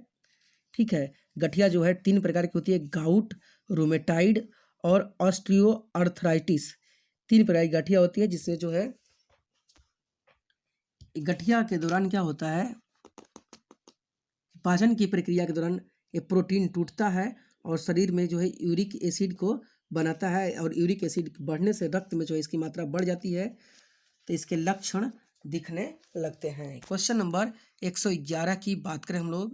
ठीक है। गठिया जो है 3 प्रकार की होती है, गाउट, रूमेटाइड और ऑस्टियो अर्थराइटिस। 3 प्रकार की गठिया होती है, जिससे जो है गठिया के दौरान क्या होता है, पाचन की प्रक्रिया के दौरान ये प्रोटीन टूटता है और शरीर में जो है यूरिक एसिड को बनाता है, और यूरिक एसिड बढ़ने से रक्त में जो है इसकी मात्रा बढ़ जाती है, तो इसके लक्षण दिखने लगते हैं। क्वेश्चन नंबर 111 की बात करें हम लोग,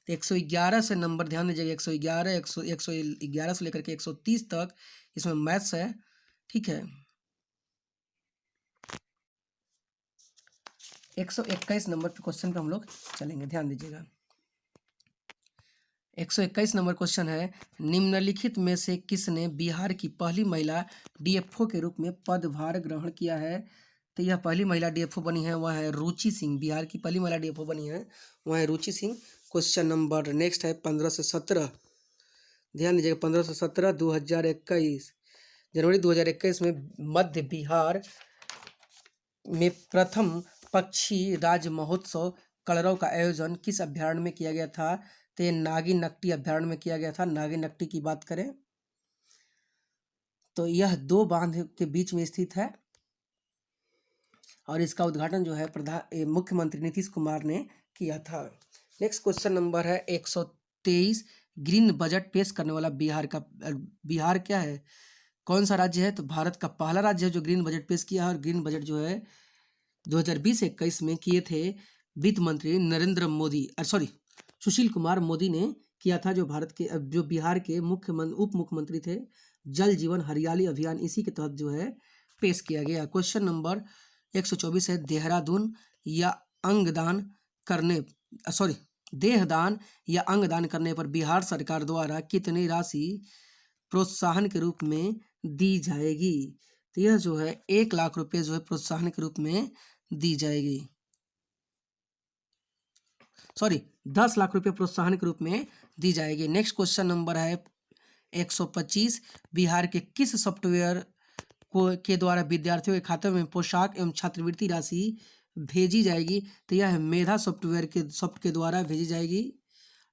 तो 111 से नंबर ध्यान दीजिएगा, 111 से लेकर के 130 तक इसमें मैथ्स है, ठीक है। 121 नंबर क्वेश्चन पे हम लोग चलेंगे, ध्यान दीजिएगा। 121 नंबर क्वेश्चन है, निम्नलिखित में से किसने बिहार की पहली महिला डीएफओ के रूप में पदभार ग्रहण किया है। तो यह पहली महिला डीएफओ बनी है वह है रुचि सिंह। बिहार की पहली महिला डीएफओ बनी है वह है रुचि सिंह। क्वेश्चन नंबर नेक्स्ट है 15 से 17, ध्यान दीजिएगा, 15 से 17 2021। जनवरी 2021 में मध्य बिहार में प्रथम पक्षी राज्य महोत्सव कलरव का आयोजन किस अभ्यारण्य में किया गया था? तो ये नागी-नकटी अभ्यारण्य में किया गया था। नागी-नकटी की बात करें तो यह 2 बांध के बीच में स्थित है और इसका उद्घाटन जो है मुख्यमंत्री नीतीश कुमार ने किया था। नेक्स्ट क्वेश्चन नंबर है 123। ग्रीन बजट पेश करने वाला बिहार क्या है? कौन सा राज्य है? तो भारत का पहला राज्य है जो ग्रीन बजट पेश किया है। और ग्रीन बजट जो है 2020-21 में किए थे वित्त मंत्री सुशील कुमार मोदी ने किया था, जो बिहार के उप मुख्यमंत्री थे। जल जीवन हरियाली अभियान इसी के तहत जो है पेश किया गया। क्वेश्चन नंबर 124 है देहदान या अंगदान करने पर बिहार सरकार द्वारा कितनी राशि प्रोत्साहन के रूप में दी जाएगी? तो यह जो है 1 लाख रुपए जो है प्रोत्साहन के रूप में दी जाएगी। 10 लाख रुपए प्रोत्साहन के रूप में दी जाएगी। नेक्स्ट क्वेश्चन नंबर है 125। बिहार के किस सॉफ्टवेयर के द्वारा विद्यार्थियों के खाते में पोशाक एवं छात्रवृत्ति राशि भेजी जाएगी? तो यह मेधा सॉफ्टवेयर के द्वारा भेजी जाएगी,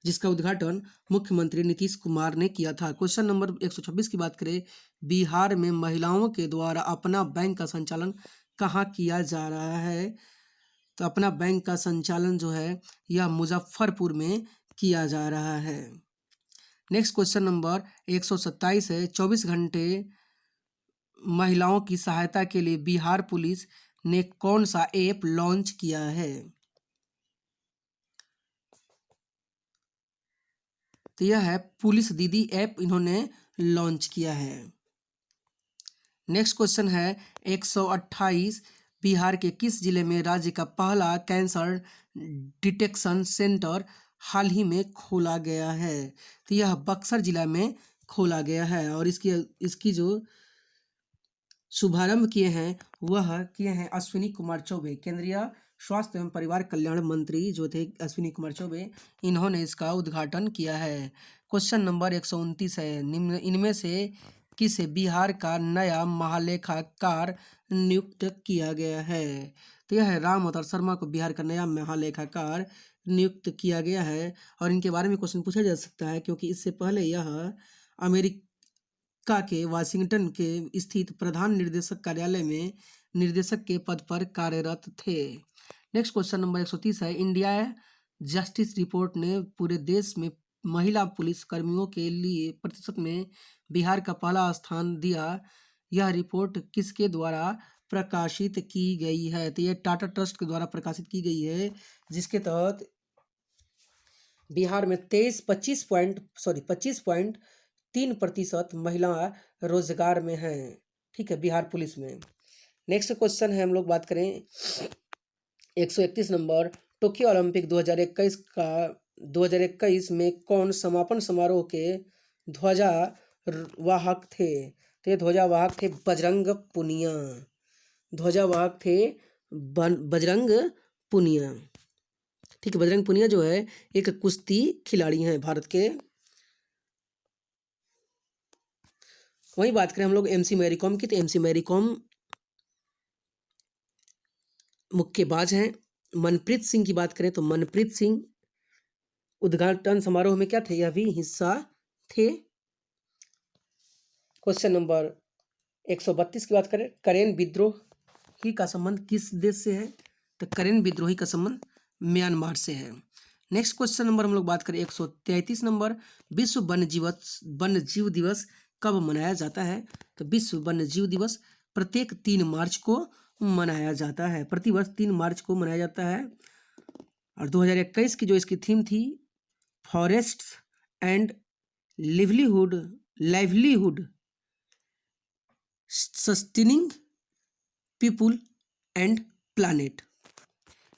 जिसका उद्घाटन मुख्यमंत्री नीतीश कुमार ने किया था। क्वेश्चन नंबर 126 की बात करें, बिहार में महिलाओं के द्वारा अपना बैंक का संचालन कहाँ किया जा रहा है? तो अपना बैंक का संचालन जो है यह मुजफ्फरपुर में किया जा रहा है। नेक्स्ट क्वेश्चन नंबर 127 है 24 घंटे महिलाओं की सहायता के लिए बिहार पुलिस ने कौन सा ऐप लॉन्च किया है? तो यह है पुलिस दीदी ऐप इन्होंने लॉन्च किया है। नेक्स्ट क्वेश्चन है 128। बिहार के किस जिले में राज्य का पहला कैंसर डिटेक्शन सेंटर हाल ही में खोला गया है? तो यह बक्सर जिला में खोला गया है और इसकी जो शुभारंभ किए हैं अश्विनी कुमार चौबे, केंद्रीय स्वास्थ्य एवं परिवार कल्याण मंत्री जो थे अश्विनी कुमार चौबे, इन्होंने इसका उद्घाटन किया है। क्वेश्चन नंबर 129 है इनमें से किसे बिहार का नया महालेखाकार नियुक्त किया गया है? तो यह है राम अवतार शर्मा को बिहार का नया महालेखाकार नियुक्त किया गया है और इनके बारे में क्वेश्चन पूछा जा सकता है क्योंकि इससे पहले यह अमेरिका के वाशिंगटन के स्थित प्रधान निदेशक कार्यालय में निदेशक के पद पर कार्यरत थे। नेक्स्ट क्वेश्चन नंबर 130 है इंडिया जस्टिस रिपोर्ट ने पूरे देश में महिला पुलिस कर्मियों के लिए प्रतिशत में बिहार का पहला स्थान दिया। यह रिपोर्ट किसके द्वारा प्रकाशित की गई है? तो यह टाटा ट्रस्ट के द्वारा प्रकाशित की गई है, जिसके तहत बिहार में 25.3% महिला रोजगार में है। ठीक है, बिहार पुलिस में। नेक्स्ट क्वेश्चन है, हम लोग बात करें 131 नंबर टोक्यो ओलंपिक 2021 में कौन समापन समारोह के ध्वजावाहक थे? तो ये ध्वजावाहक थे बजरंग पुनिया। ठीक है, बजरंग पुनिया जो है एक कुश्ती खिलाड़ी हैं भारत के। वही बात करें हम लोग एमसी मैरी कॉम की, तो एमसी मैरी कॉम मुक्केबाज हैं। मनप्रीत सिंह की बात करें तो मनप्रीत सिंह उद्घाटन समारोह में क्या थे? यह भी हिस्सा थे। क्वेश्चन नंबर 132 की बात करें, करेन विद्रोही का संबंध किस देश से है? तो करेन विद्रोही का संबंध म्यांमार से है। नेक्स्ट क्वेश्चन नंबर हम लोग बात करें 133 नंबर विश्व वन्यजीव दिवस कब मनाया जाता है? तो विश्व वन्यजीव दिवस प्रत्येक 3 मार्च को मनाया जाता है, प्रतिवर्ष 3 मार्च को मनाया जाता है। और 2021 की जो इसकी थीम थी forests and livelihood sustaining people and planet.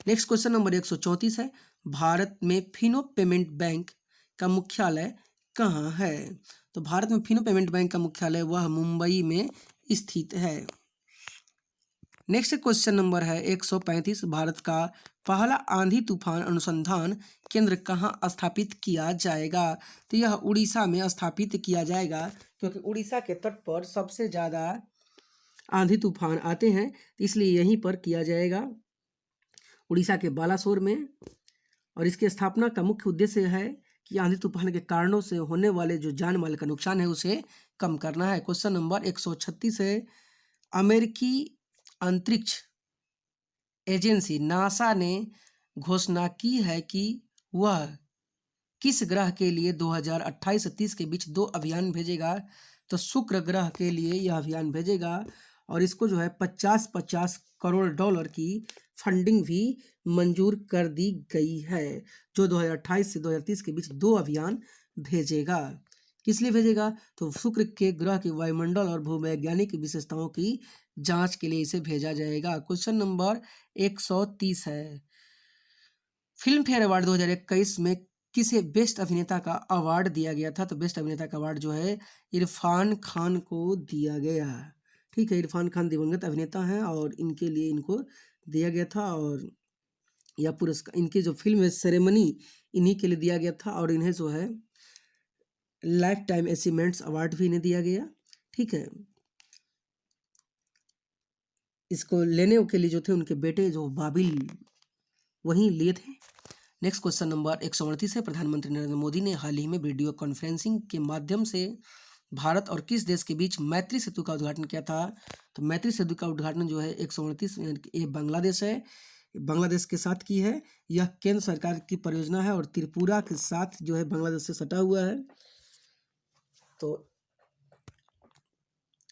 Next question number 134 है भारत में फिनो पेमेंट बैंक का मुख्यालय कहाँ है? तो भारत में फिनो पेमेंट बैंक का मुख्यालय वह मुंबई में स्थित है। नेक्स्ट क्वेश्चन नंबर है 135 भारत का पहला आंधी तूफान अनुसंधान केंद्र कहाँ स्थापित किया जाएगा? तो यह उड़ीसा में स्थापित किया जाएगा, क्योंकि उड़ीसा के तट पर सबसे ज़्यादा आंधी तूफान आते हैं, इसलिए यहीं पर किया जाएगा, उड़ीसा के बालासोर में। और इसकी स्थापना का मुख्य उद्देश्य है कि आंधी तूफान के कारणों से होने वाले जो जान माल का नुकसान है उसे कम करना है। क्वेश्चन नंबर 136 है, अमेरिकी अंतरिक्ष एजेंसी नासा ने घोषणा की है कि वह किस ग्रह के लिए 2028 से 30 के बीच 2 अभियान भेजेगा? तो शुक्र ग्रह के लिए यह अभियान भेजेगा, और इसको जो है 50-50 करोड़ डॉलर की फंडिंग भी मंजूर कर दी गई है, जो 2028 से 2030 के बीच 2 अभियान भेजेगा। किस लिए भेजेगा? तो शुक्र के ग्रह के वायुमंडल और भूवैज्ञानिक विशेषताओं की जांच के लिए इसे भेजा जाएगा। क्वेश्चन नंबर 130 है, फिल्म फेयर अवार्ड 2021 में किसे बेस्ट अभिनेता का अवार्ड दिया गया था? तो बेस्ट अभिनेता का अवार्ड जो है इरफान खान को दिया गया। ठीक है, इरफान खान दिवंगत अभिनेता हैं और इनके लिए इनको दिया गया था, और यह पुरस्कार इनकी जो फिल्म सेरेमनी इन्हीं के लिए दिया गया था, और इन्हें जो है लाइफ टाइम अचीवमेंट्स अवार्ड भी इन्हें दिया गया। ठीक है, इसको लेने के लिए जो थे उनके बेटे जो बाबिल वहीं लिए थे। नेक्स्ट क्वेश्चन नंबर 138 है, प्रधानमंत्री नरेंद्र मोदी ने हाल ही में वीडियो कॉन्फ्रेंसिंग के माध्यम से भारत और किस देश के बीच मैत्री सेतु का उद्घाटन किया था? तो मैत्री सेतु का उद्घाटन जो है 138 ये बांग्लादेश है, बांग्लादेश के साथ की है। यह केंद्र सरकार की परियोजना है और त्रिपुरा के साथ जो है बांग्लादेश से सटा हुआ है। तो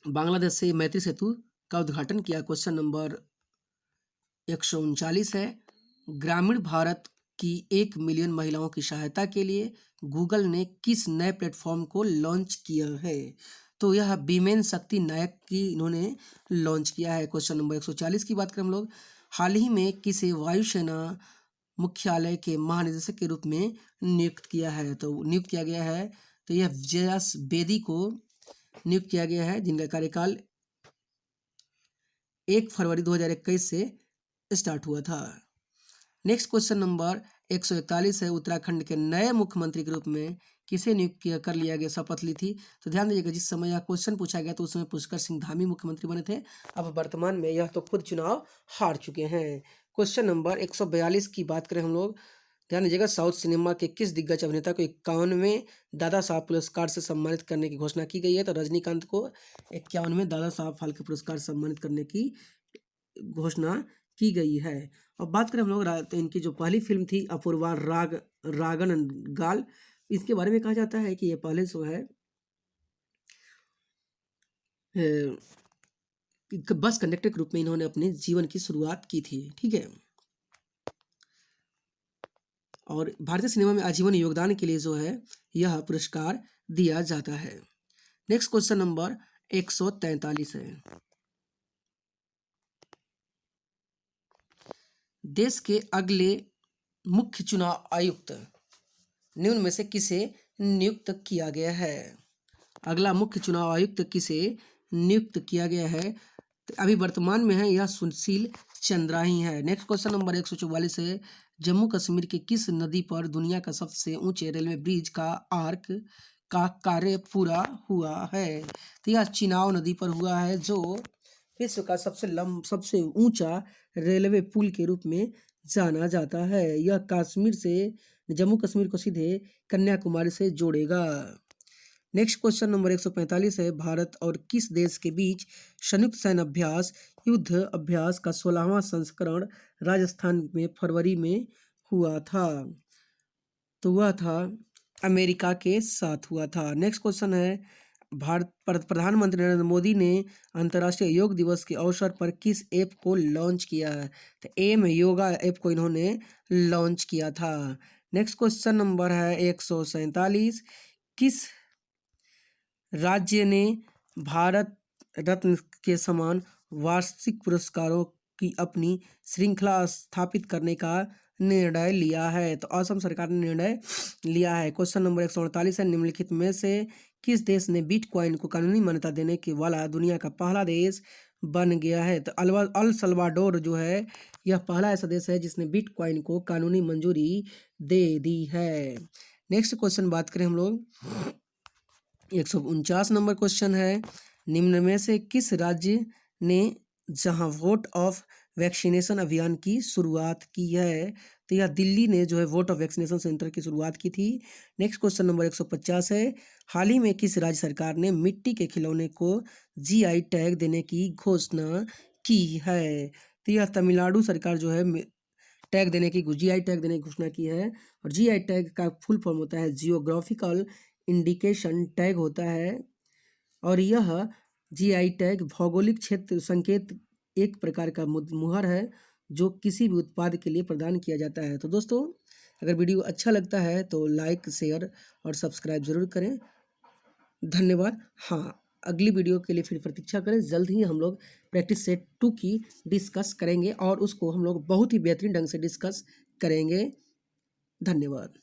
बांग्लादेश से मैत्री सेतु का उद्घाटन किया। क्वेश्चन नंबर 139 है, ग्रामीण भारत की 1 मिलियन महिलाओं की सहायता के लिए गूगल ने किस नए प्लेटफॉर्म को लॉन्च किया है? तो यह वीमेन शक्ति नायक की इन्होंने लॉन्च किया है। क्वेश्चन नंबर 140 की बात करें हम लोग, हाल ही में किसे वायुसेना मुख्यालय के महानिदेशक के रूप में नियुक्त किया है? तो नियुक्त किया गया है, तो यह जयस बेदी को नियुक्त किया गया है, जिनका कार्यकाल 1 फरवरी 2021 से स्टार्ट हुआ था। नेक्स्ट क्वेश्चन नंबर 141 है, उत्तराखंड के नए मुख्यमंत्री के रूप में किसे नियुक्त कर लिया गया, शपथ ली थी? तो ध्यान दीजिएगा, जिस समय यह क्वेश्चन पूछा गया तो उस समय पुष्कर सिंह धामी मुख्यमंत्री बने थे। अब वर्तमान में यह तो खुद चुनाव हार चुके हैं। क्वेश्चन नंबर 142 की बात करें हम लोग, ध्यान दीजिएगा, साउथ सिनेमा के किस दिग्गज अभिनेता को 51वें दादा साहब पुरस्कार से सम्मानित करने की घोषणा की गई है? तो रजनीकांत को 51वें दादा साहब फाल्के पुरस्कार से सम्मानित करने की घोषणा की गई है। और बात करें हम लोग तो इनकी जो पहली फिल्म थी अपूर्वा रागन गाल, इसके बारे में कहा जाता है कि ये पहले जो है बस कंडक्टर के रूप में इन्होंने अपने जीवन की शुरुआत की थी। ठीक है, और भारतीय सिनेमा में आजीवन योगदान के लिए जो है यह पुरस्कार दिया जाता है। नेक्स्ट क्वेश्चन नंबर 143 है, देश के अगले मुख्य चुनाव आयुक्त निम्न में से किसे नियुक्त किया गया है? अगला मुख्य चुनाव आयुक्त किसे नियुक्त किया गया है? तो अभी वर्तमान में है यह सुशील चंद्रा ही है। नेक्स्ट क्वेश्चन नंबर 144 है, जम्मू कश्मीर के किस नदी पर दुनिया का सबसे ऊंचे रेलवे ब्रिज का आर्क का कार्य पूरा हुआ है? तो यह चिनाव नदी पर हुआ है, जो विश्व का सबसे ऊंचा रेलवे पुल के रूप में जाना जाता है। यह कश्मीर से जम्मू कश्मीर को सीधे कन्याकुमारी से जोड़ेगा। नेक्स्ट क्वेश्चन नंबर 145 है, भारत और किस देश के बीच संयुक्त सैन्य अभ्यास युद्ध अभ्यास का 16वां संस्करण राजस्थान में फरवरी में हुआ था? तो वह था अमेरिका के साथ हुआ था। नेक्स्ट क्वेश्चन है, प्रधानमंत्री नरेंद्र मोदी ने अंतर्राष्ट्रीय योग दिवस के अवसर पर किस ऐप को लॉन्च किया है? तो एम योगा ऐप को इन्होंने लॉन्च किया था। नेक्स्ट क्वेश्चन नंबर है 147, किस राज्य ने भारत रत्न के समान वार्षिक पुरस्कारों की अपनी श्रृंखला स्थापित करने का निर्णय लिया है? तो असम सरकार ने निर्णय लिया है। क्वेश्चन नंबर 148 है, निम्नलिखित में से किस देश ने बिटकॉइन को कानूनी मान्यता देने के वाला दुनिया का पहला देश बन गया है। तो अल सल्वाडोर जो है यह पहला ऐसा देश है जिसने बिटकॉइन को कानूनी मंजूरी दे दी है। नेक्स्ट क्वेश्चन बात करें हम लोग, 149 नंबर क्वेश्चन है, निम्न में से किस राज्य ने जहां वोट ऑफ वैक्सीनेशन अभियान की शुरुआत की है? तो यह दिल्ली ने जो है वोट ऑफ वैक्सीनेशन सेंटर की शुरुआत की थी। नेक्स्ट क्वेश्चन नंबर 150 है, हाल ही में किस राज्य सरकार ने मिट्टी के खिलौने को जीआई टैग देने की घोषणा की है? तो यह तमिलनाडु सरकार जो है टैग देने की जीआई टैग देने की घोषणा की है। और जीआई टैग का फुल फॉर्म होता है जियोग्राफिकल इंडिकेशन टैग होता है। और यह जीआई टैग भौगोलिक क्षेत्र संकेत एक प्रकार का मुहर है जो किसी भी उत्पाद के लिए प्रदान किया जाता है। तो दोस्तों, अगर वीडियो अच्छा लगता है तो लाइक, शेयर और सब्सक्राइब जरूर करें। धन्यवाद। हाँ, अगली वीडियो के लिए फिर प्रतीक्षा करें, जल्द ही हम लोग प्रैक्टिस सेट 2 की डिस्कस करेंगे और उसको हम लोग बहुत ही बेहतरीन ढंग से डिस्कस करेंगे। धन्यवाद।